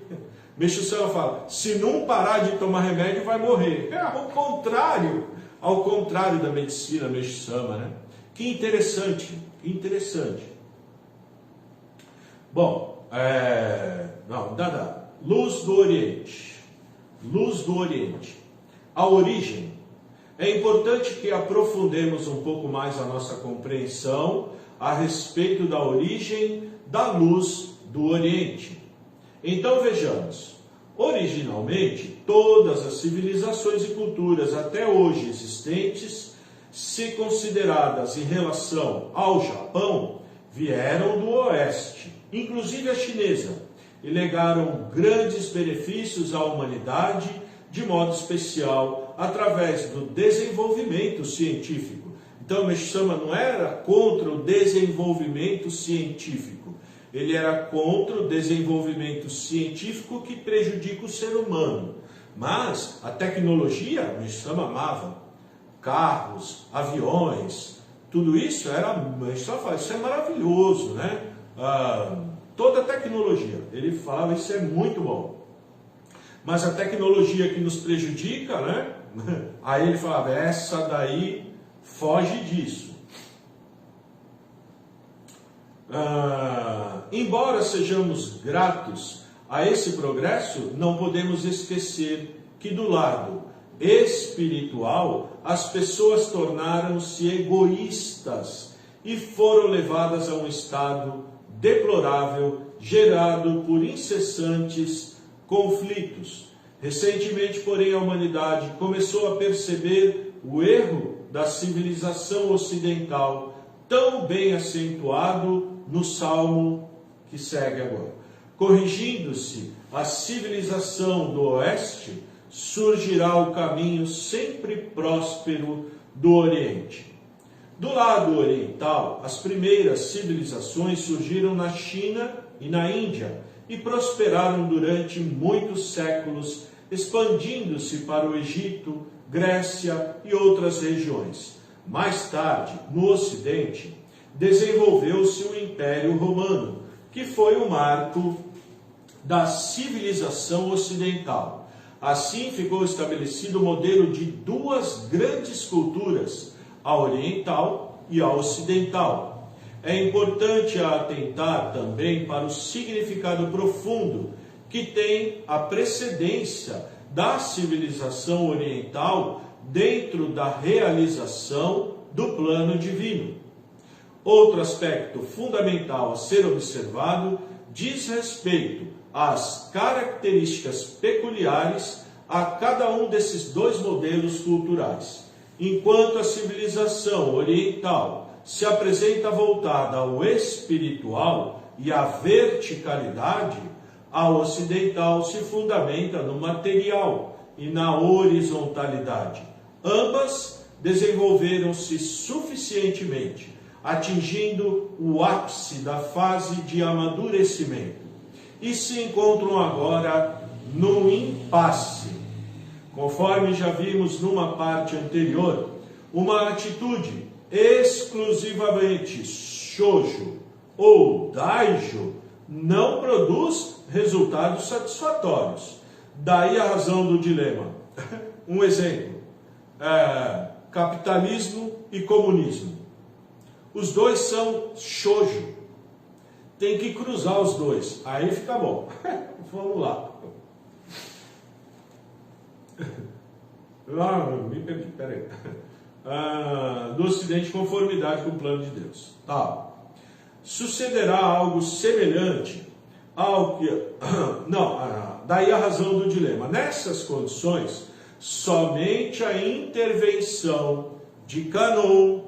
Meishu Sama fala: se não parar de tomar remédio, vai morrer. É ao contrário da medicina Meishu Sama, né? Que interessante, que interessante. Bom, Luz do Oriente. Luz do Oriente. A origem. É importante que aprofundemos um pouco mais a nossa compreensão a respeito da origem da luz do Oriente. Então vejamos, originalmente todas as civilizações e culturas até hoje existentes, se consideradas em relação ao Japão, vieram do Oeste, inclusive a chinesa, e legaram grandes benefícios à humanidade, de modo especial através do desenvolvimento científico. Então Meishu Sama não era contra o desenvolvimento científico, ele era contra o desenvolvimento científico que prejudica o ser humano. Mas a tecnologia, Meishu Sama amava. Carros, aviões, tudo isso era, Meishu Sama fala, isso é maravilhoso, né? Toda a tecnologia, ele falava, isso é muito bom. Mas a tecnologia que nos prejudica, né? Aí ele falava, essa daí foge disso. Embora sejamos gratos a esse progresso, não podemos esquecer que do lado espiritual as pessoas tornaram-se egoístas e foram levadas a um estado deplorável, gerado por incessantes conflitos. Recentemente, porém, a humanidade começou a perceber o erro da civilização ocidental, tão bem acentuado no salmo que segue agora. Corrigindo-se a civilização do Oeste, surgirá o caminho sempre próspero do Oriente. Do lado oriental, as primeiras civilizações surgiram na China e na Índia e prosperaram durante muitos séculos, expandindo-se para o Egito, Grécia e outras regiões. Mais tarde, no Ocidente, desenvolveu-se o Império Romano, que foi o marco da civilização ocidental. Assim ficou estabelecido o modelo de duas grandes culturas, a oriental e a ocidental. É importante atentar também para o significado profundo que tem a precedência da civilização oriental dentro da realização do plano divino. Outro aspecto fundamental a ser observado diz respeito às características peculiares a cada um desses dois modelos culturais. Enquanto a civilização oriental se apresenta voltada ao espiritual e à verticalidade, a ocidental se fundamenta no material e na horizontalidade. Ambas desenvolveram-se suficientemente, atingindo o ápice da fase de amadurecimento, e se encontram agora no impasse. Conforme já vimos numa parte anterior, uma atitude exclusivamente shoujo ou daijo não produz resultados satisfatórios. Daí a razão do dilema. Um exemplo, capitalismo e comunismo. Os dois são shoujo. Tem que cruzar os dois, aí fica bom. Vamos lá. Me perdi, peraí. Do Ocidente, conformidade com o plano de Deus. Tá. Sucederá algo semelhante ao que... Não, daí a razão do dilema. Nessas condições, somente a intervenção de Canon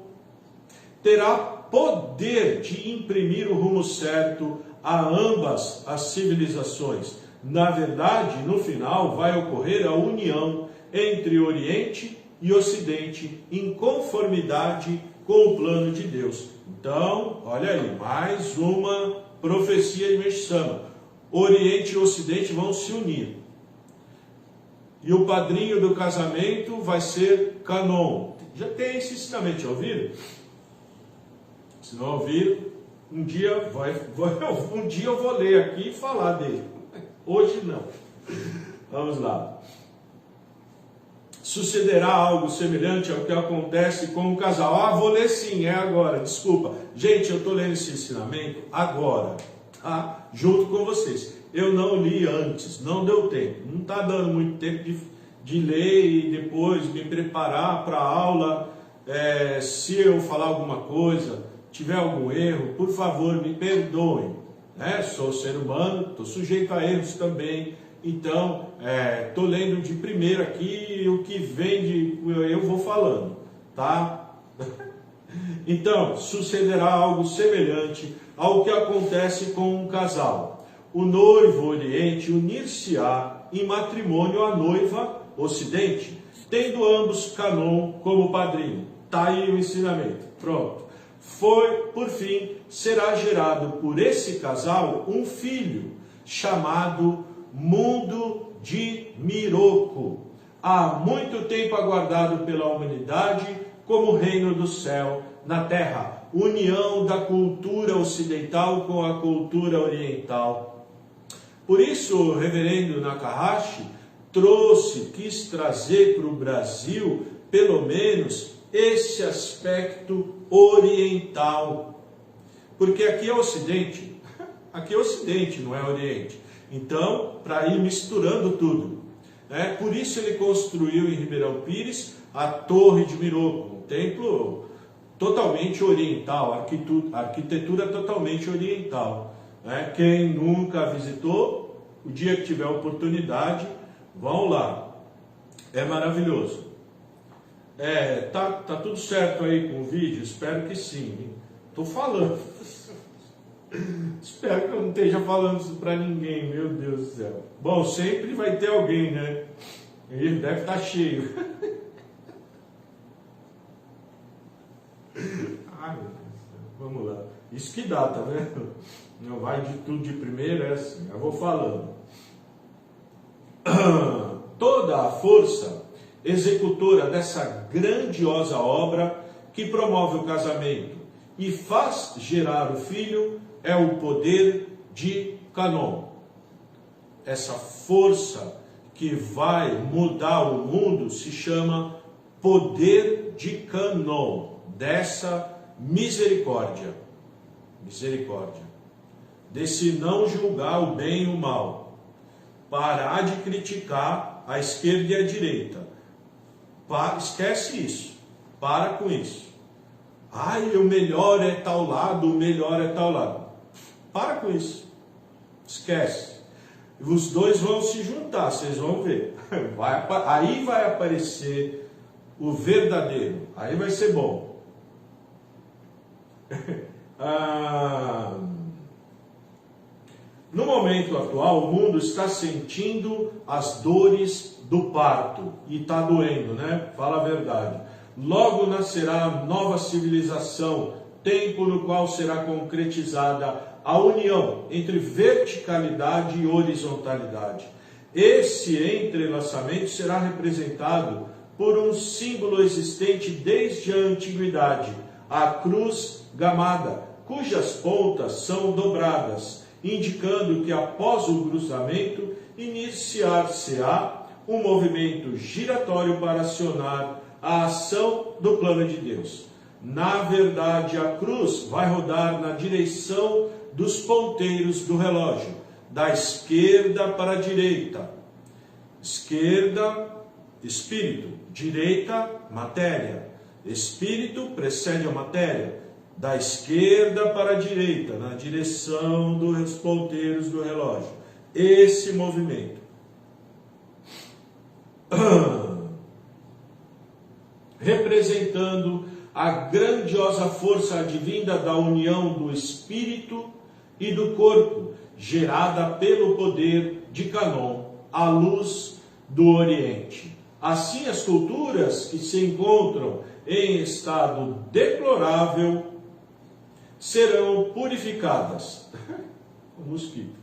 terá poder de imprimir o rumo certo a ambas as civilizações. Na verdade, no final, vai ocorrer a união entre Oriente e Ocidente em conformidade com o plano de Deus. Então, olha aí, mais uma profecia de Meixo Sama. Oriente e Ocidente vão se unir. E o padrinho do casamento vai ser Canon. Já tem esse ensinamento, já ouviram? Se não ouviram, um dia eu vou ler aqui e falar dele. Hoje não. Vamos lá. Sucederá algo semelhante ao que acontece com o casal. Vou ler sim, é agora, desculpa. Gente, eu estou lendo esse ensinamento agora, tá? Junto com vocês. Eu não li antes, não deu tempo. Não está dando muito tempo de ler e depois me preparar para a aula. Se eu falar alguma coisa, tiver algum erro, por favor, me perdoem. Sou ser humano, estou sujeito a erros também. Então, estou lendo de primeiro aqui, o que vem eu vou falando, tá? Então, sucederá algo semelhante ao que acontece com um casal. O noivo Oriente unir-se-á em matrimônio à noiva Ocidente, tendo ambos Canon como padrinho. Tá aí o ensinamento, pronto. Por fim, será gerado por esse casal um filho, chamado Mundo de Miroco, há muito tempo aguardado pela humanidade como reino do céu na terra, união da cultura ocidental com a cultura oriental. Por isso, o reverendo Takahashi quis trazer para o Brasil, pelo menos, esse aspecto oriental. Porque aqui é Ocidente, não é Oriente. Então, para ir misturando tudo. Por isso ele construiu em Ribeirão Pires a Torre de Miroco, um templo totalmente oriental, arquitetura totalmente oriental. Quem nunca visitou, o dia que tiver oportunidade, vão lá. É maravilhoso. Tá tudo certo aí com o vídeo? Espero que sim. Estou falando. Espero que eu não esteja falando isso para ninguém, meu Deus do céu. Bom, sempre vai ter alguém, né? Ele deve estar cheio. Ai, vamos lá. Isso que dá, tá vendo? Não vai de tudo de primeira, é assim. Eu vou falando. Toda a força executora dessa grandiosa obra que promove o casamento e faz gerar o filho é o poder de Canon. Essa força que vai mudar o mundo se chama poder de Canon, dessa misericórdia. Misericórdia. Desse não julgar o bem e o mal. Parar de criticar a esquerda e a direita. Esquece isso. Para com isso. O melhor é tal lado, o melhor é tal lado. Para com isso. Esquece. Os dois vão se juntar, vocês vão ver. Aí vai aparecer o verdadeiro. Aí vai ser bom. No momento atual, o mundo está sentindo as dores do parto. E está doendo, né? Fala a verdade. Logo nascerá a nova civilização, tempo no qual será concretizada a união entre verticalidade e horizontalidade. Esse entrelaçamento será representado por um símbolo existente desde a antiguidade, a cruz gamada, cujas pontas são dobradas, indicando que após o cruzamento iniciar-se-á um movimento giratório para acionar a ação do plano de Deus. Na verdade, a cruz vai rodar na direção dos ponteiros do relógio, da esquerda para a direita. Esquerda, espírito, direita, matéria. Espírito precede a matéria, da esquerda para a direita, na direção dos ponteiros do relógio. Esse movimento. Representando a grandiosa força advinda da união do espírito e do corpo, gerada pelo poder de Canon, a luz do Oriente. Assim, as culturas que se encontram em estado deplorável serão purificadas. O mosquito.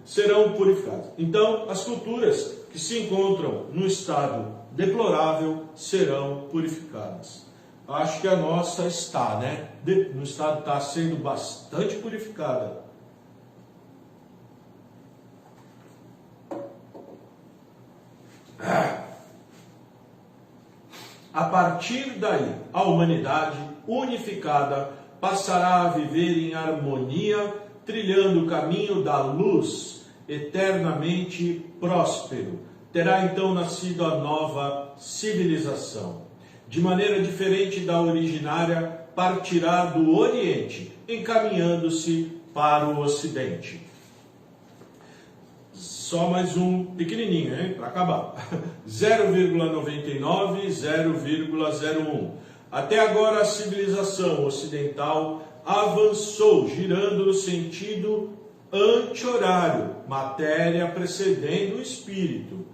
Serão purificadas. Então, as culturas que se encontram no estado deplorável serão purificadas. Acho que a nossa está, né? No estado está sendo bastante purificada. A partir daí, a humanidade unificada passará a viver em harmonia, trilhando o caminho da luz, eternamente próspero. Terá então nascido a nova civilização. De maneira diferente da originária, partirá do Oriente, encaminhando-se para o Ocidente. Só mais um pequenininho, hein, para acabar. 0,99, 0,01. Até agora a civilização ocidental avançou, girando no sentido anti-horário, matéria precedendo o espírito.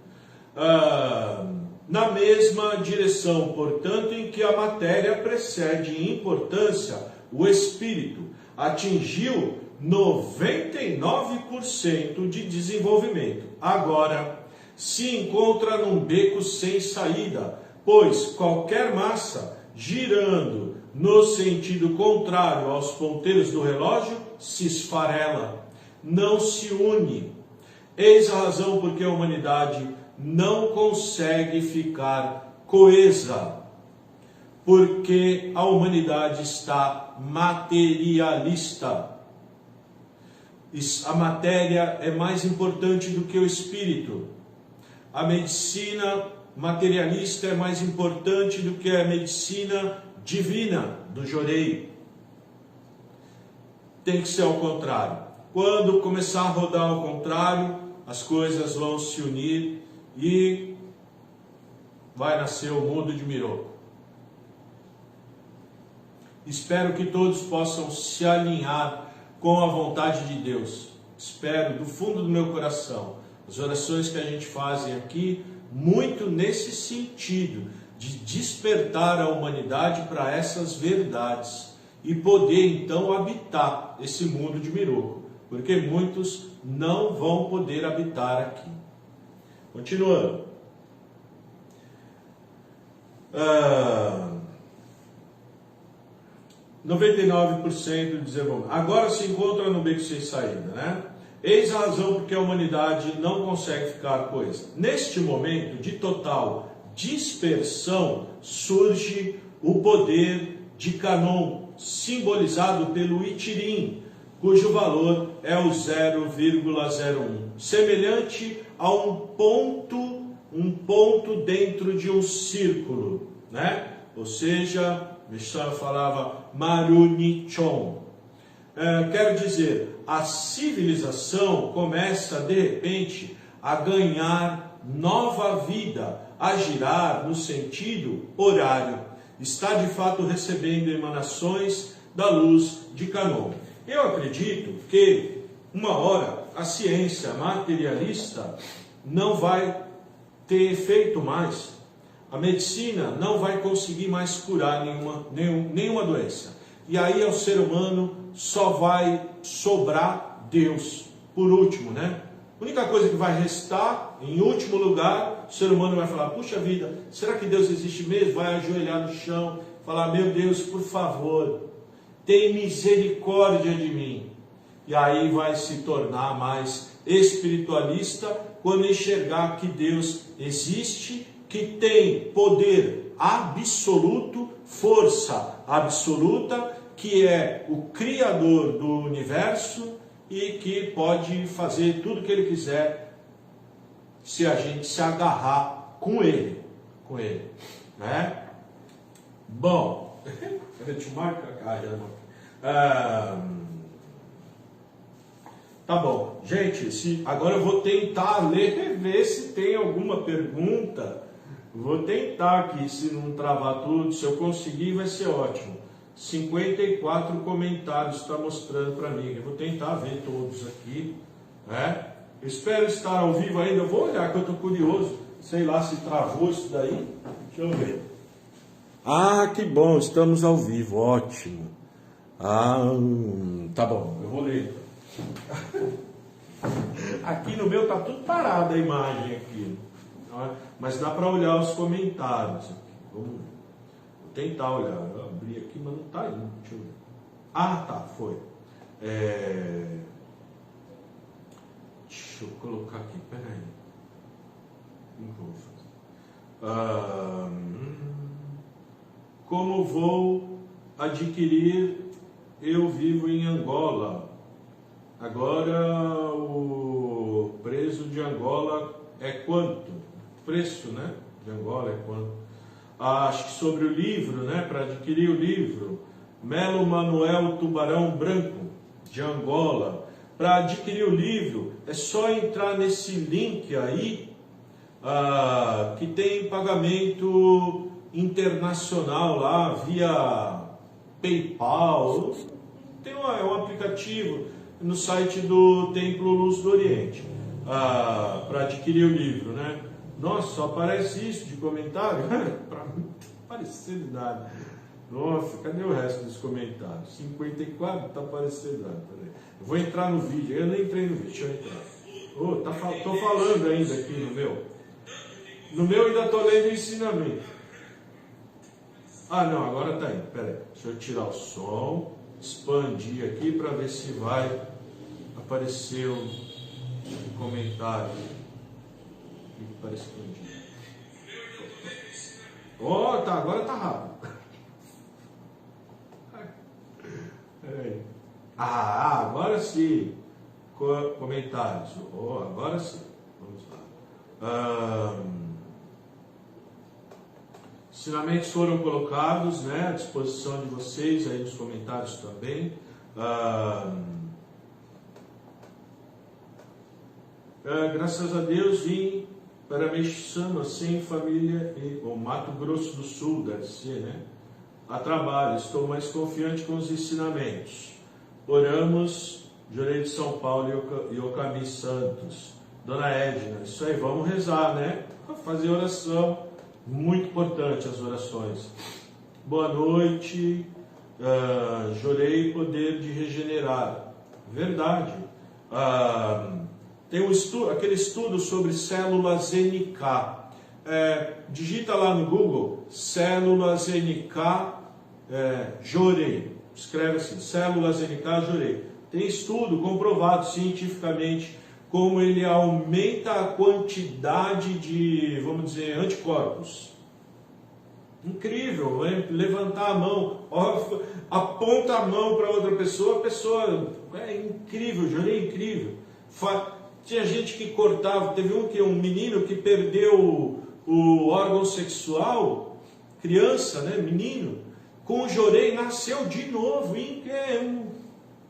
Na mesma direção, portanto, em que a matéria precede em importância o espírito, atingiu 99% de desenvolvimento. Agora se encontra num beco sem saída, pois qualquer massa girando no sentido contrário aos ponteiros do relógio se esfarela, não se une. Eis a razão porque a humanidade não consegue ficar coesa, porque a humanidade está materialista. A matéria é mais importante do que o espírito. A medicina materialista é mais importante do que a medicina divina do Jorei. Tem que ser ao contrário. Quando começar a rodar ao contrário, as coisas vão se unir e vai nascer o mundo de Miroku. Espero que todos possam se alinhar com a vontade de Deus. Espero do fundo do meu coração. As orações que a gente faz aqui, muito nesse sentido, de despertar a humanidade para essas verdades e poder então habitar esse mundo de Miroku, porque muitos não vão poder habitar aqui. Continuando. 99% do desenvolvimento. Agora se encontra no beco sem saída, né? Eis a razão porque a humanidade não consegue ficar coesa. Neste momento de total dispersão surge o poder de Canon, simbolizado pelo Itirim, cujo valor é o 0,01, semelhante a um ponto dentro de um círculo, né? Ou seja, Vishnu falava Marunichon. Quero dizer, a civilização começa de repente a ganhar nova vida, a girar no sentido horário. Está de fato recebendo emanações da luz de Canon. Eu acredito que uma hora a ciência materialista não vai ter efeito mais. A medicina não vai conseguir mais curar nenhuma doença. E aí ao ser humano só vai sobrar Deus. Por último, né? A única coisa que vai restar, em último lugar, o ser humano vai falar, puxa vida, será que Deus existe mesmo? Vai ajoelhar no chão, falar, meu Deus, por favor, tem misericórdia de mim. E aí vai se tornar mais espiritualista quando enxergar que Deus existe, que tem poder absoluto, força absoluta, que é o Criador do universo e que pode fazer tudo o que Ele quiser se a gente se agarrar com Ele. com ele, né? Bom, eu te marco a cara, tá bom, gente, agora eu vou tentar ler, ver se tem alguma pergunta. Vou tentar aqui, se não travar tudo, se eu conseguir vai ser ótimo. 54 comentários está mostrando para mim. Eu vou tentar ver todos aqui, né? Eu espero estar ao vivo ainda. Eu vou olhar que eu estou curioso. Sei lá se travou isso daí. Deixa eu ver. Ah, que bom, estamos ao vivo, ótimo. Tá bom, eu vou ler. Aqui no meu tá tudo parado a imagem aqui. Mas dá para olhar os comentários. Vamos ver. Vou tentar olhar. Eu abri aqui, mas não está indo. Deixa eu ver. Ah, tá, foi. Deixa eu colocar aqui, peraí. Como vou adquirir? Eu vivo em Angola. Agora o preço de Angola é quanto? Preço, né? De Angola é quanto? Acho que sobre o livro, né? Para adquirir o livro, Melo Manuel Tubarão Branco, de Angola. Para adquirir o livro, é só entrar nesse link aí, que tem pagamento internacional lá, via PayPal. Tem um aplicativo no site do Templo Luz do Oriente, para adquirir o livro, né? Nossa, só aparece isso de comentário? Para mim, não tá aparecendo nada. Nossa, cadê o resto dos comentários? 54, tá aparecendo nada. Eu vou entrar no vídeo, eu nem entrei no vídeo, deixa eu entrar. Tô falando ainda aqui no meu. No meu ainda tô lendo o ensinamento. Ah, não, agora tá indo, pera aí. Deixa eu tirar o som, expandir aqui para ver se vai aparecer o comentário. Para expandir. Tá, agora tá rápido. Agora sim. Comentários. Agora sim. Vamos lá. Ensinamentos foram colocados, né, à disposição de vocês aí nos comentários também. Graças a Deus vim para Meixama, sem família, ou Mato Grosso do Sul, deve ser, né? A trabalho, estou mais confiante com os ensinamentos. Oramos, Jurei de São Paulo e Ocami Santos. Dona Edna, isso aí, vamos rezar, né? Fazer oração, muito importante as orações. Boa noite, Jurei poder de regenerar. Verdade. Tem aquele estudo sobre células NK. Digita lá no Google, células NK Jorei. Escreve assim, células NK Jorei. Tem estudo comprovado cientificamente como ele aumenta a quantidade de, vamos dizer, anticorpos. Incrível, hein? Levantar a mão, aponta a mão para outra pessoa, a pessoa é incrível, Jorei incrível. Tinha gente que cortava, teve um menino que perdeu o órgão sexual, criança, né, menino, com o Jorei nasceu de novo,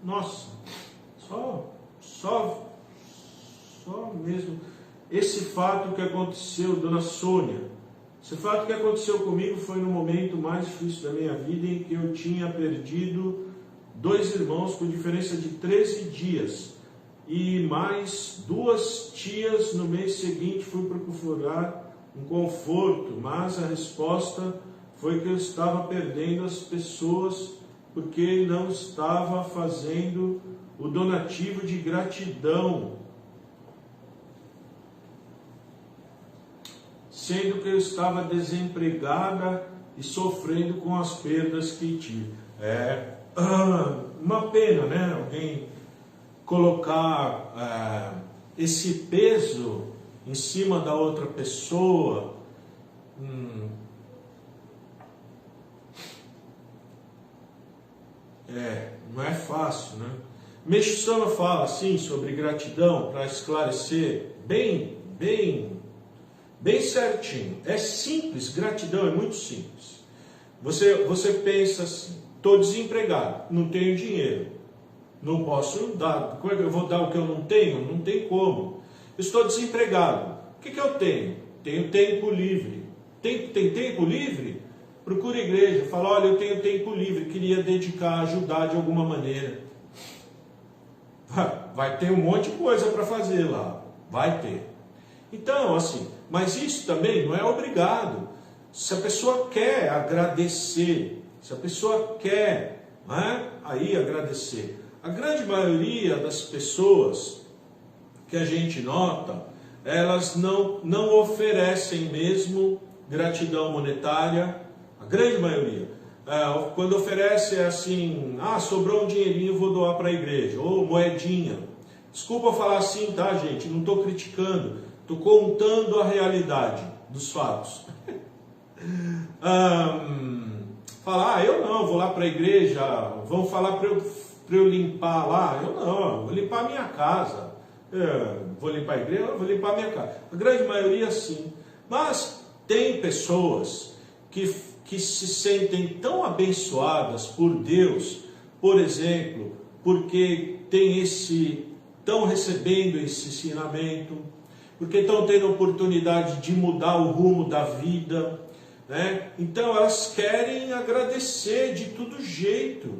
nossa, só mesmo, esse fato que aconteceu, dona Sônia, esse fato que aconteceu comigo foi no momento mais difícil da minha vida, em que eu tinha perdido 2 irmãos com diferença de 13 dias, e mais 2 tias no mês seguinte. Fui procurar um conforto, mas a resposta foi que eu estava perdendo as pessoas porque não estava fazendo o donativo de gratidão, sendo que eu estava desempregada e sofrendo com as perdas que tive. Uma pena, né? Alguém colocar esse peso em cima da outra pessoa. Não é fácil, né? Meixo Sama fala assim sobre gratidão, para esclarecer bem bem certinho. É simples, gratidão é muito simples. Você pensa assim, estou desempregado, não tenho dinheiro, não posso dar, como é que eu vou dar o que eu não tenho? Não tem como. Estou desempregado, o que eu tenho? Tenho tempo livre. Tem tempo livre? Procura a igreja, fala, olha, eu tenho tempo livre, queria dedicar, ajudar de alguma maneira. Vai ter um monte de coisa para fazer lá, vai ter. Então, assim, mas isso também não é obrigado. Se a pessoa quer agradecer, se a pessoa quer, aí agradecer. A grande maioria das pessoas que a gente nota, elas não oferecem mesmo gratidão monetária, a grande maioria. Quando oferece é assim, sobrou um dinheirinho, vou doar para a igreja, ou moedinha. Desculpa eu falar assim, tá, gente? Não estou criticando, estou contando a realidade dos fatos. Falar, eu não, vou lá para a igreja, vão falar para eu limpar lá, eu não, vou limpar a minha casa. Vou limpar a igreja, vou limpar a minha casa. A grande maioria sim, mas tem pessoas que se sentem tão abençoadas por Deus, por exemplo, porque estão recebendo esse ensinamento, porque estão tendo a oportunidade de mudar o rumo da vida, né? Então elas querem agradecer de todo jeito.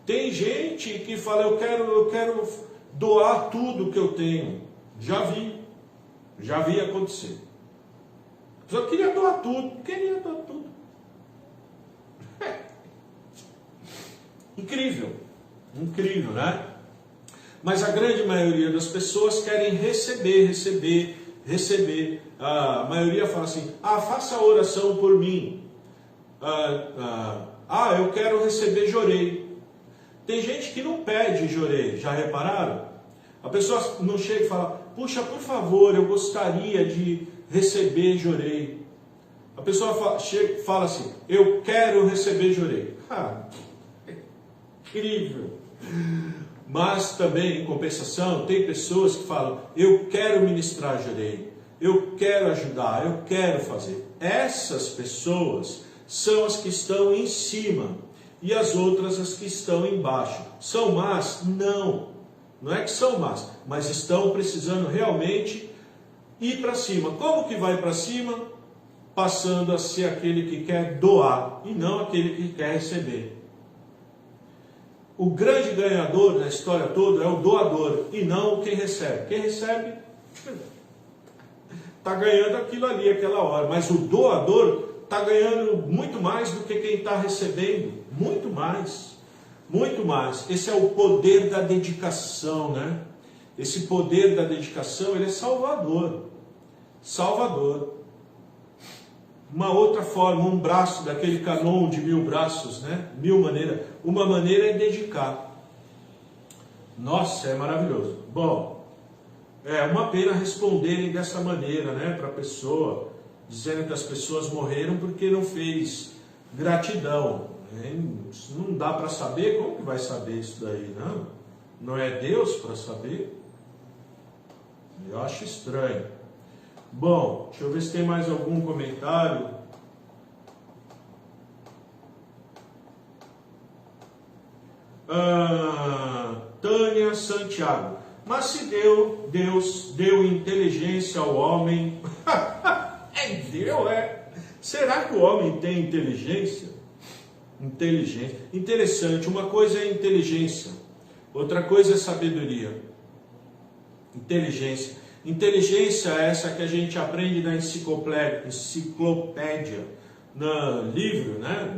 Tem gente que fala, eu quero doar tudo que eu tenho. Já vi acontecer. A pessoa queria doar tudo. Incrível, né? Mas a grande maioria das pessoas querem receber. A maioria fala assim, faça a oração por mim. Eu quero receber jorei. Tem gente que não pede jorei, já repararam? A pessoa não chega e fala, puxa, por favor, eu gostaria de receber jorei. A pessoa fala assim, eu quero receber jorei. Incrível. Mas também, em compensação, tem pessoas que falam, eu quero ministrar jorei, eu quero ajudar, eu quero fazer. Essas pessoas são as que estão em cima e as outras as que estão embaixo. São más? Não é que são más, mas estão precisando realmente ir para cima. Como que vai para cima? Passando a ser aquele que quer doar e não aquele que quer receber. O grande ganhador na história toda é o doador e não quem recebe. Quem recebe está ganhando aquilo ali, aquela hora. Mas o doador está ganhando muito mais do que quem está recebendo. Muito mais. Muito mais. Esse é o poder da dedicação, né? Esse poder da dedicação, ele é salvador. Salvador. Uma outra forma, um braço daquele canon de 1000 braços, né? 1000 maneiras. Uma maneira é dedicar. Nossa, é maravilhoso. Bom, é uma pena responderem dessa maneira, né? Para a pessoa, dizendo que as pessoas morreram porque não fez gratidão. Não dá para saber, como que vai saber isso daí, não? Não é Deus para saber? Eu acho estranho. Bom, deixa eu ver se tem mais algum comentário. Tânia Santiago. Mas se Deus deu inteligência ao homem... Será que o homem tem inteligência? Inteligência. Interessante. Uma coisa é inteligência. Outra coisa é sabedoria. Inteligência. Inteligência é essa que a gente aprende na enciclopédia, no livro, né?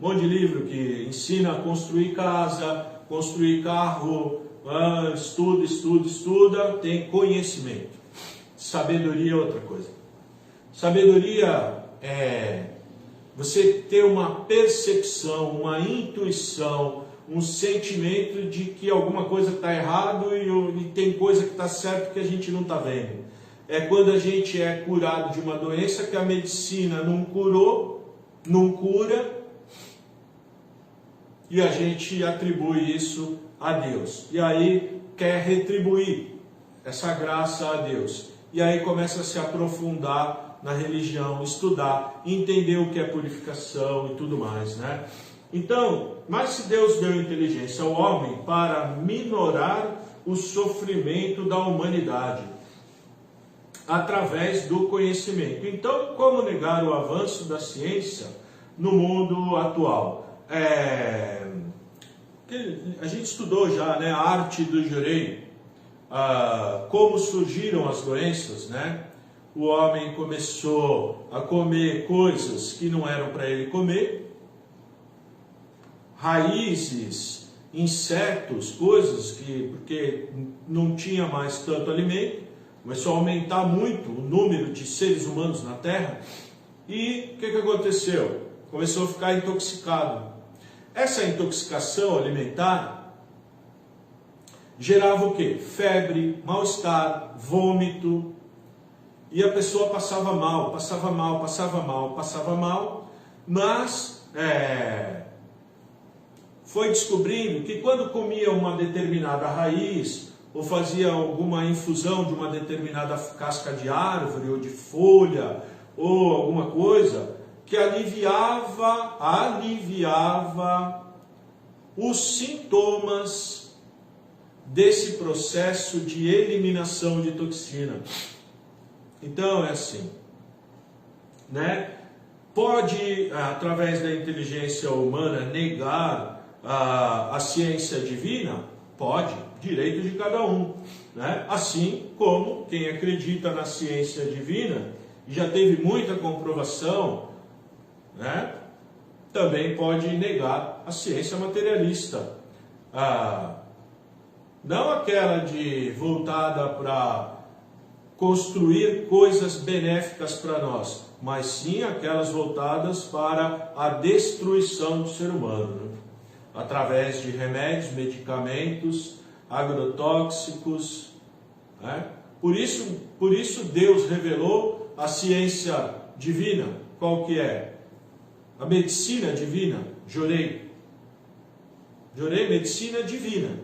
Um monte de livro que ensina a construir casa, construir carro, estuda, tem conhecimento. Sabedoria é outra coisa. Sabedoria é você ter uma percepção, uma intuição, um sentimento de que alguma coisa está errado e tem coisa que está certo que a gente não está vendo. É quando a gente é curado de uma doença que a medicina não curou, não cura, e a gente atribui isso a Deus. E aí quer retribuir essa graça a Deus. e aí começa a se aprofundar na religião, estudar, entender o que é purificação e tudo mais, né? Então, mas se Deus deu inteligência ao homem para minorar o sofrimento da humanidade através do conhecimento. Então, como negar o avanço da ciência no mundo atual? A gente estudou já, né, a arte do Jorei, como surgiram as doenças, né? O homem começou a comer coisas que não eram para ele comer, raízes, insetos, coisas porque não tinha mais tanto alimento, começou a aumentar muito o número de seres humanos na Terra, e o que aconteceu? Começou a ficar intoxicado. Essa intoxicação alimentar gerava o quê? Febre, mal-estar, vômito, e a pessoa passava mal, mas foi descobrindo que quando comia uma determinada raiz, ou fazia alguma infusão de uma determinada casca de árvore, ou de folha, ou alguma coisa, que aliviava os sintomas desse processo de eliminação de toxina. Então é assim, né? Pode, através da inteligência humana, negar a ciência divina? Pode, direito de cada um, né? Assim como quem acredita na ciência divina e já teve muita comprovação, né? Também pode negar a ciência materialista, não aquela voltada para construir coisas benéficas para nós, mas sim aquelas voltadas para a destruição do ser humano, né? Através de remédios, medicamentos, agrotóxicos, né? Por isso Deus revelou a ciência divina. Qual que é? A medicina divina, Jorei, medicina divina.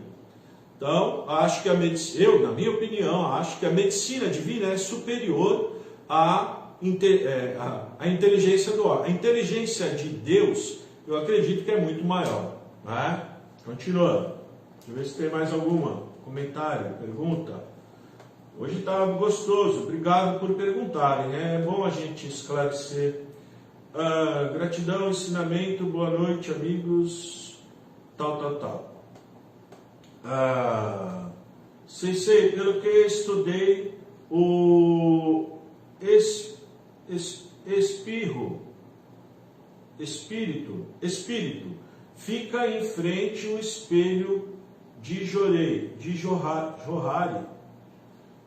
Então, acho que na minha opinião, acho que a medicina divina é superior à inteligência do homem. A inteligência de Deus, eu acredito que é muito maior, né? Continuando. Deixa eu ver se tem mais alguma comentário, pergunta. Hoje está gostoso, obrigado por perguntarem, né? É bom a gente esclarecer. Gratidão, ensinamento, boa noite, amigos, tal. Sensei, pelo que estudei, o espírito fica em frente ao espelho de Johari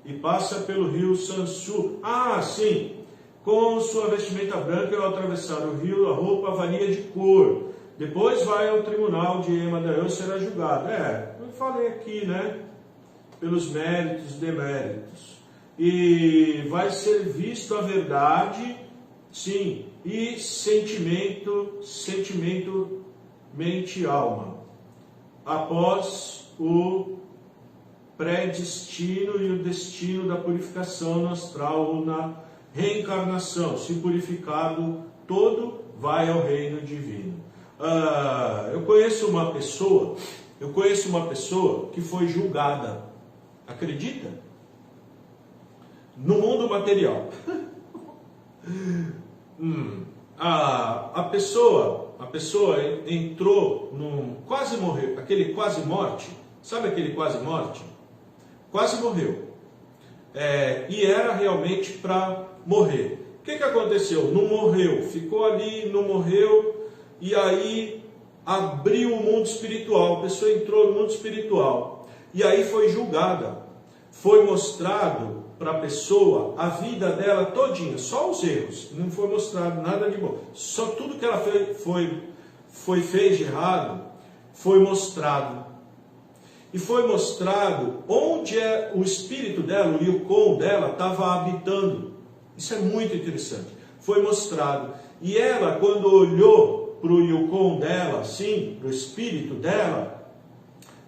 e passa pelo rio Sansu. Sim, com sua vestimenta branca ao atravessar o rio, a roupa varia de cor. Depois vai ao tribunal de Ema-Daioh e será julgado. Eu falei aqui, né? Pelos méritos e deméritos. E vai ser visto a verdade, sim, e sentimento, mente e alma. Após o predestino e o destino da purificação no astral ou na reencarnação. Se purificado todo, vai ao reino divino. Eu conheço uma pessoa que foi julgada, acredita? No mundo material. A pessoa entrou num quase morreu, aquele quase morte, sabe aquele quase morte? Quase morreu. E era realmente para morrer. O que aconteceu? Não morreu, ficou ali, não morreu. E aí abriu o mundo espiritual, a pessoa entrou no mundo espiritual, e aí foi julgada, foi mostrado para a pessoa a vida dela todinha, só os erros, não foi mostrado nada de bom, só tudo que ela fez de errado, foi mostrado, e foi mostrado onde o espírito dela, o Yukon dela, estava habitando. Isso é muito interessante, foi mostrado, e ela, quando olhou para o Yukon dela, sim, para o espírito dela,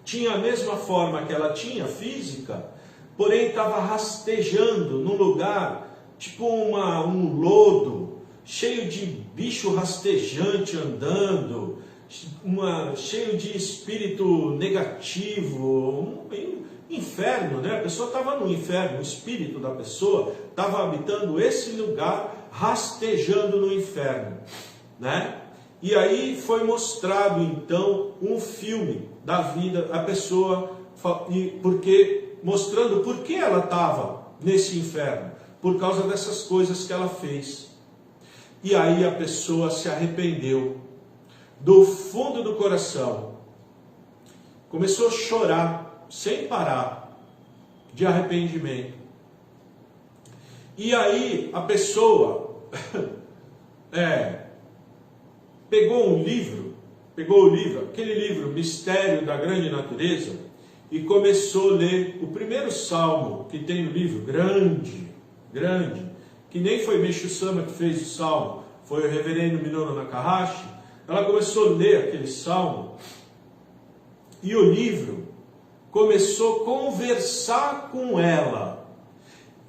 tinha a mesma forma que ela tinha, física, porém estava rastejando num lugar, tipo um lodo, cheio de bicho rastejante andando, cheio de espírito negativo, inferno, né? A pessoa estava no inferno, o espírito da pessoa estava habitando esse lugar, rastejando no inferno, né? E aí foi mostrado então um filme da vida, a pessoa, mostrando por que ela estava nesse inferno, por causa dessas coisas que ela fez. E aí a pessoa se arrependeu do fundo do coração, começou a chorar sem parar de arrependimento. E aí a pessoa pegou o livro, aquele livro Mistério da Grande Natureza, e começou a ler o primeiro salmo que tem no livro, grande, que nem foi Meixo Sama que fez o salmo, foi o reverendo Minoru Nakahashi. Ela começou a ler aquele salmo, e o livro começou a conversar com ela,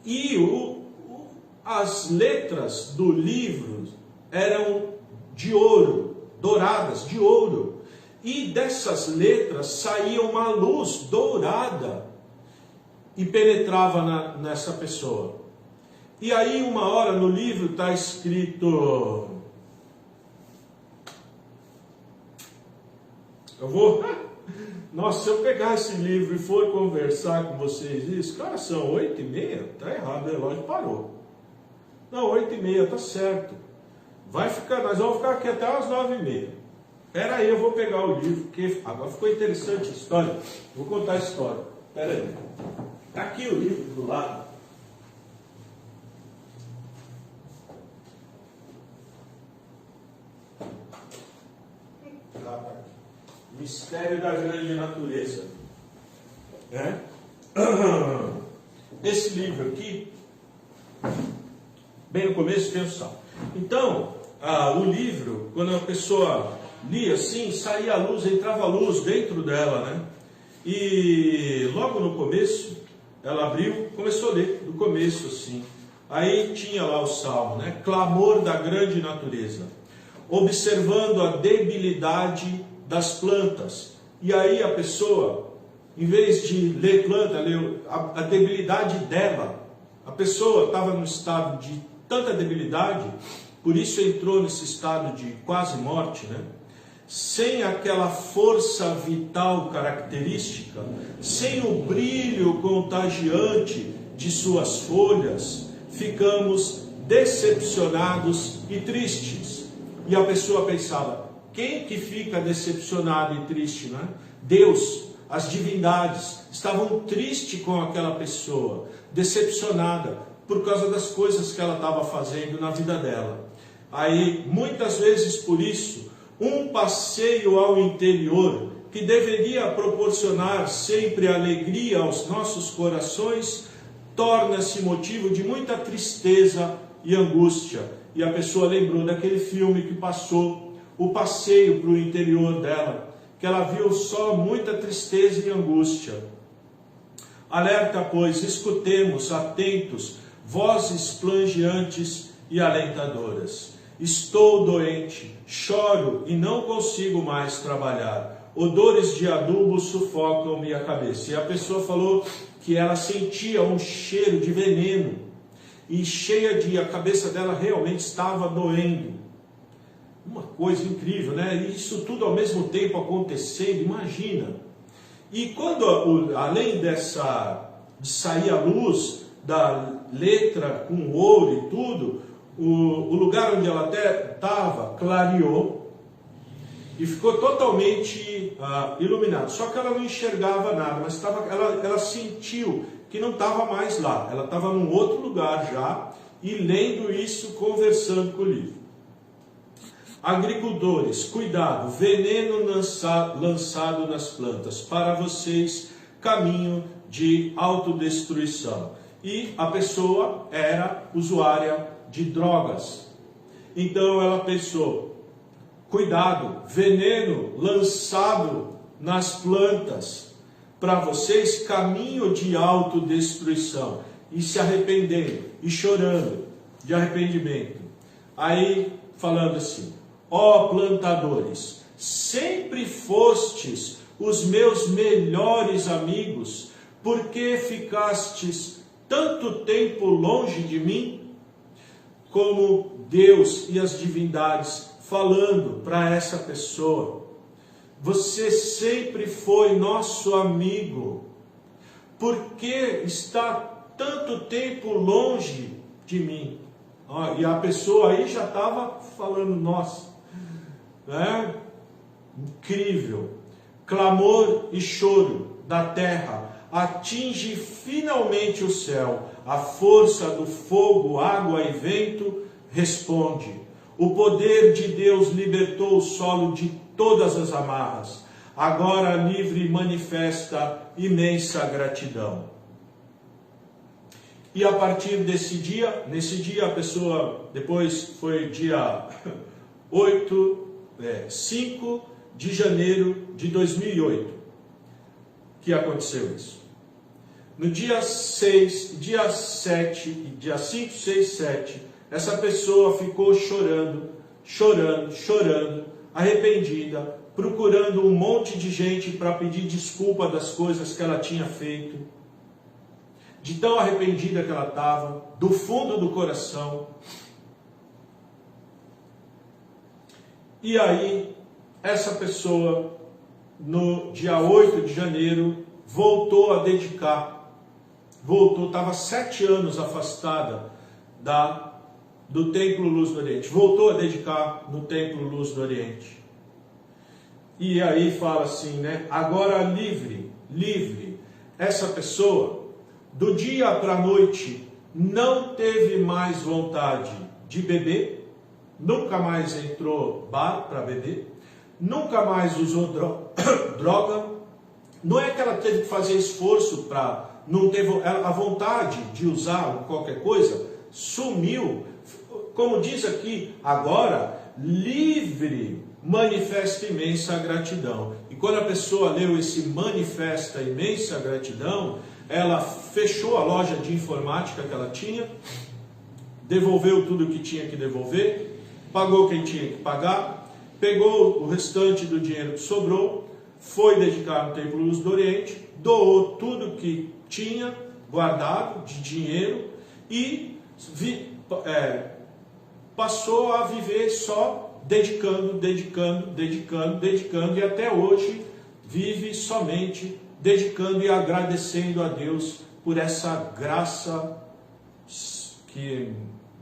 e as letras do livro eram de ouro, douradas, de ouro, e dessas letras saía uma luz dourada e penetrava nessa pessoa. E aí uma hora no livro está escrito, nossa, se eu pegar esse livro e for conversar com vocês isso, cara, são 8h30, tá errado, o relógio parou. Não, 8h30, tá certo. Nós vamos ficar aqui até as 9h30. Espera aí, eu vou pegar o livro, porque agora ficou interessante a história. Vou contar a história. Espera aí. Está aqui o livro do lado. Mistério da Grande Natureza. Esse livro aqui, bem no começo tem o salmo. Então, o livro, quando a pessoa lia assim, saía a luz, entrava a luz dentro dela, né? E logo no começo, ela abriu, começou a ler, do começo assim. Aí tinha lá o salmo, né? Clamor da grande natureza, observando a debilidade das plantas. E aí a pessoa, em vez de ler planta, leu a debilidade dela. A pessoa estava num estado de tanta debilidade, por isso entrou nesse estado de quase morte, né? Sem aquela força vital característica, sem o brilho contagiante de suas folhas, ficamos decepcionados e tristes. E a pessoa pensava, quem que fica decepcionado e triste, né? Deus, as divindades, estavam tristes com aquela pessoa, decepcionada, por causa das coisas que ela estava fazendo na vida dela. Aí, muitas vezes por isso, um passeio ao interior, que deveria proporcionar sempre alegria aos nossos corações, torna-se motivo de muita tristeza e angústia. E a pessoa lembrou daquele filme que passou, o passeio para o interior dela, que ela viu só muita tristeza e angústia. Alerta, pois, escutemos, atentos, vozes planjeantes e alentadoras. Estou doente, choro e não consigo mais trabalhar. Odores de adubo sufocam minha cabeça. E a pessoa falou que ela sentia um cheiro de veneno. E a cabeça dela realmente estava doendo. Uma coisa incrível, né? E isso tudo ao mesmo tempo acontecendo, imagina. E quando, além de sair a luz da letra com ouro e tudo, o lugar onde ela até estava clareou e ficou totalmente iluminado. Só que ela não enxergava nada, mas ela sentiu que não estava mais lá. Ela estava num outro lugar já e lendo isso, conversando com o livro. Agricultores, cuidado, veneno lançado nas plantas, para vocês, caminho de autodestruição. E a pessoa era usuária de drogas. Então ela pensou, cuidado, veneno lançado nas plantas, para vocês caminho de autodestruição. E se arrependendo, e chorando de arrependimento. Aí, falando assim: ó plantadores, sempre fostes os meus melhores amigos, porque ficastes tanto tempo longe de mim? Como Deus e as divindades falando para essa pessoa: você sempre foi nosso amigo, porque está tanto tempo longe de mim? E a pessoa aí já estava falando: nossa, né? Incrível. Clamor e choro da terra atinge finalmente o céu. A força do fogo, água e vento responde. O poder de Deus libertou o solo de todas as amarras. Agora livre manifesta imensa gratidão. E a partir desse dia, nesse dia a pessoa, depois foi dia 5 de janeiro de 2008, que aconteceu isso. No dia 6, dia 7, dia 5, 6, 7, essa pessoa ficou chorando, arrependida, procurando um monte de gente para pedir desculpa das coisas que ela tinha feito. De tão arrependida que ela estava, do fundo do coração. E aí, essa pessoa, no dia 8 de janeiro, voltou a dedicar. Estava 7 anos afastada do Templo Luz do Oriente. Voltou a dedicar no Templo Luz do Oriente. E aí fala assim, né? Agora livre, essa pessoa, do dia para a noite, não teve mais vontade de beber, nunca mais entrou bar para beber, nunca mais usou droga. Não é que ela teve que fazer esforço para... não teve a vontade de usar qualquer coisa, sumiu. Como diz aqui, agora, livre, manifesta imensa gratidão. E quando a pessoa leu esse manifesta imensa gratidão, ela fechou a loja de informática que ela tinha, devolveu tudo que tinha que devolver, pagou quem tinha que pagar, pegou o restante do dinheiro que sobrou, foi dedicar no Templo Luz do Oriente, doou tudo que tinha guardado de dinheiro e passou a viver só dedicando, e até hoje vive somente dedicando e agradecendo a Deus por essa graça que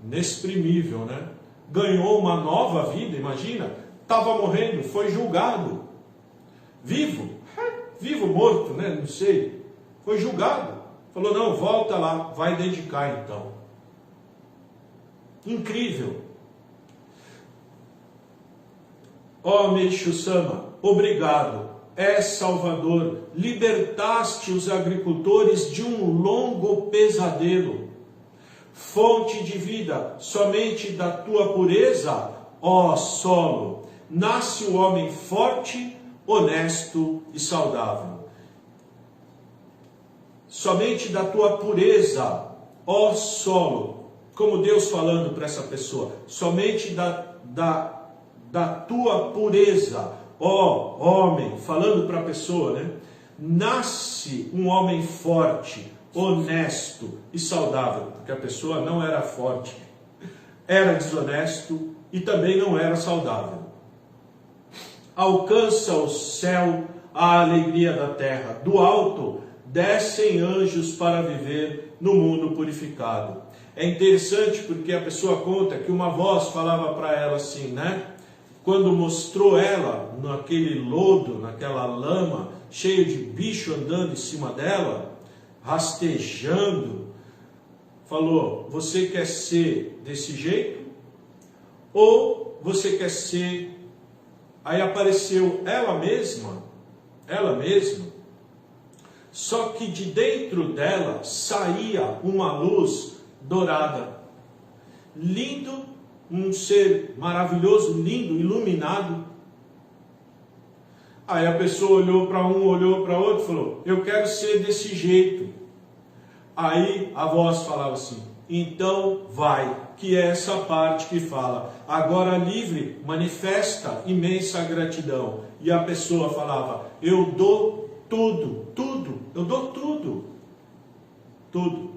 inexprimível, né? Ganhou uma nova vida, imagina, estava morrendo, foi julgado, vivo, morto, né? Não sei, foi julgado, falou: não, volta lá, vai dedicar então. Incrível. Ó Meixo Sama, obrigado. És Salvador, libertaste os agricultores de um longo pesadelo. Fonte de vida, somente da tua pureza, ó solo, nasce o homem forte, honesto e saudável. Somente da tua pureza, ó solo, como Deus falando para essa pessoa, somente da tua pureza, ó homem, falando para a pessoa, né? Nasce um homem forte, honesto e saudável, porque a pessoa não era forte, era desonesto e também não era saudável. Alcança o céu a alegria da terra, do alto descem anjos para viver no mundo purificado. É interessante porque a pessoa conta que uma voz falava para ela assim, né? Quando mostrou ela naquele lodo, naquela lama, cheio de bicho andando em cima dela, rastejando, falou: você quer ser desse jeito? Ou você quer ser... Aí apareceu ela mesma, só que de dentro dela saía uma luz dourada, lindo, um ser maravilhoso, lindo, iluminado. Aí a pessoa olhou para um, olhou para outro e falou, eu quero ser desse jeito. Aí a voz falava assim, então vai, que é essa parte que fala, agora livre, manifesta imensa gratidão. E a pessoa falava, eu dou tudo, tudo, eu dou tudo, tudo.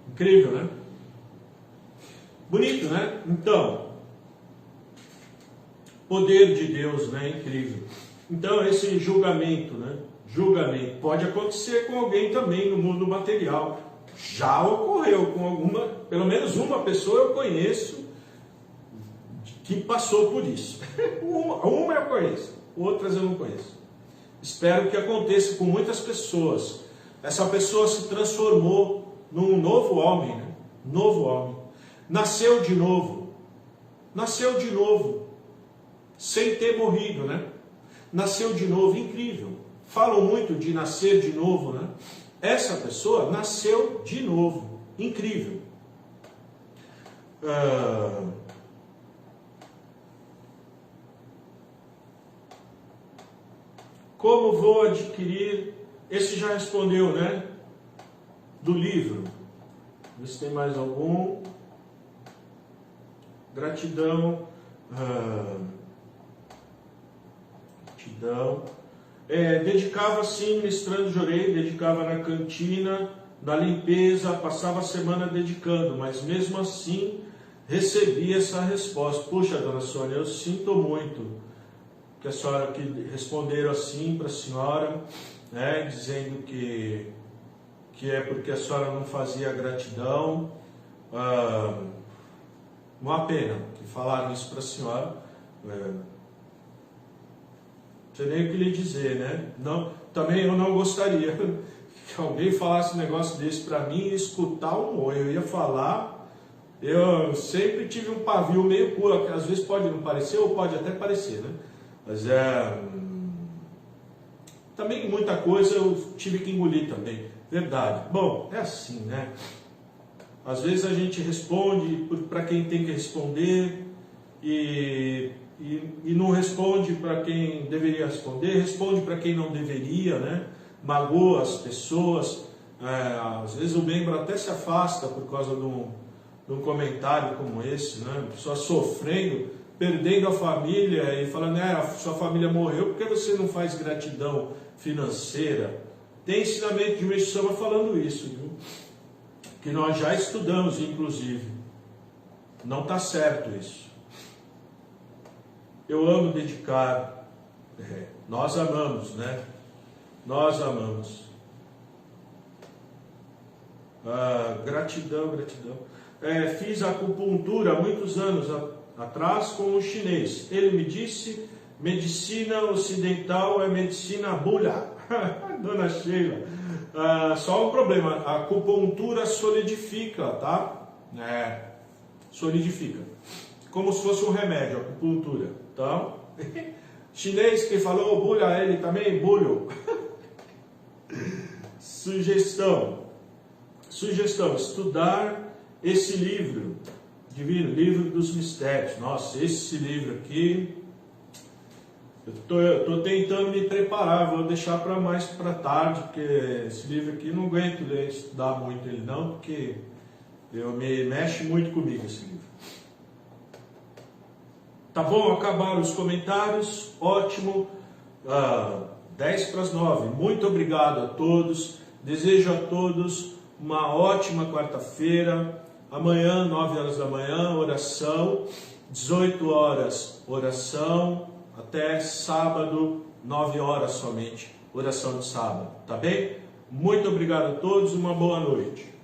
Incrível, né? Bonito, né? Então, poder de Deus, né? Incrível. Então, esse julgamento, né? Julgamento pode acontecer com alguém também no mundo material. Já ocorreu com alguma, pelo menos uma pessoa eu conheço que passou por isso. Uma eu conheço, outras eu não conheço. Espero que aconteça com muitas pessoas. Essa pessoa se transformou num novo homem, né? Novo homem. Nasceu de novo. Nasceu de novo. Sem ter morrido, né? Nasceu de novo, incrível. Falam muito de nascer de novo, né? Essa pessoa nasceu de novo, incrível. Como vou adquirir? Esse já respondeu, né? Do livro. Vê se tem mais algum. Gratidão. Gratidão. Dedicava sim, mestrando Jorei, dedicava na cantina, na limpeza, passava a semana dedicando, mas mesmo assim recebia essa resposta. Puxa, dona Sônia, eu sinto muito que a senhora, que responderam assim para a senhora, né, dizendo que é porque a senhora não fazia gratidão. Uma pena que falaram isso para a senhora. Não sei nem o que lhe dizer, né? Não, também eu não gostaria que alguém falasse um negócio desse para mim e escutar eu ia falar. Eu sempre tive um pavio meio curto, que às vezes pode não parecer ou pode até parecer, né? Mas também muita coisa eu tive que engolir também, verdade. Bom, é assim, né? Às vezes a gente responde para quem tem que responder e não responde para quem deveria responder, responde para quem não deveria, né? Magoa as pessoas. Às vezes o membro até se afasta por causa de um comentário como esse, né? A pessoa sofrendo, perdendo a família e falando, sua família morreu porque você não faz gratidão financeira. Tem ensinamento de Meixo Sama falando isso, viu? Que nós já estudamos, inclusive. Não está certo isso. Eu amo dedicar. Nós amamos, né? Nós amamos. Gratidão, gratidão. Fiz acupuntura há muitos anos atrás com um chinês. Ele me disse, medicina ocidental é medicina bula. Dona Sheila. Só um problema, a acupuntura solidifica, tá? Solidifica. Como se fosse um remédio, a acupuntura. Então, chinês que falou bulha, ele também bulho. Sugestão, estudar esse livro, Divino, Livro dos Mistérios. Nossa, esse livro aqui, eu tô tentando me preparar, vou deixar para mais para tarde, porque esse livro aqui não aguento ler, estudar muito ele não, porque me mexe muito comigo esse livro. Tá bom? Acabaram os comentários, ótimo. 10:09. Muito obrigado a todos. Desejo a todos uma ótima quarta-feira. Amanhã, 9 horas da manhã, oração. 18 horas, oração. Até sábado, 9 horas somente. Oração de sábado. Tá bem? Muito obrigado a todos. Uma boa noite.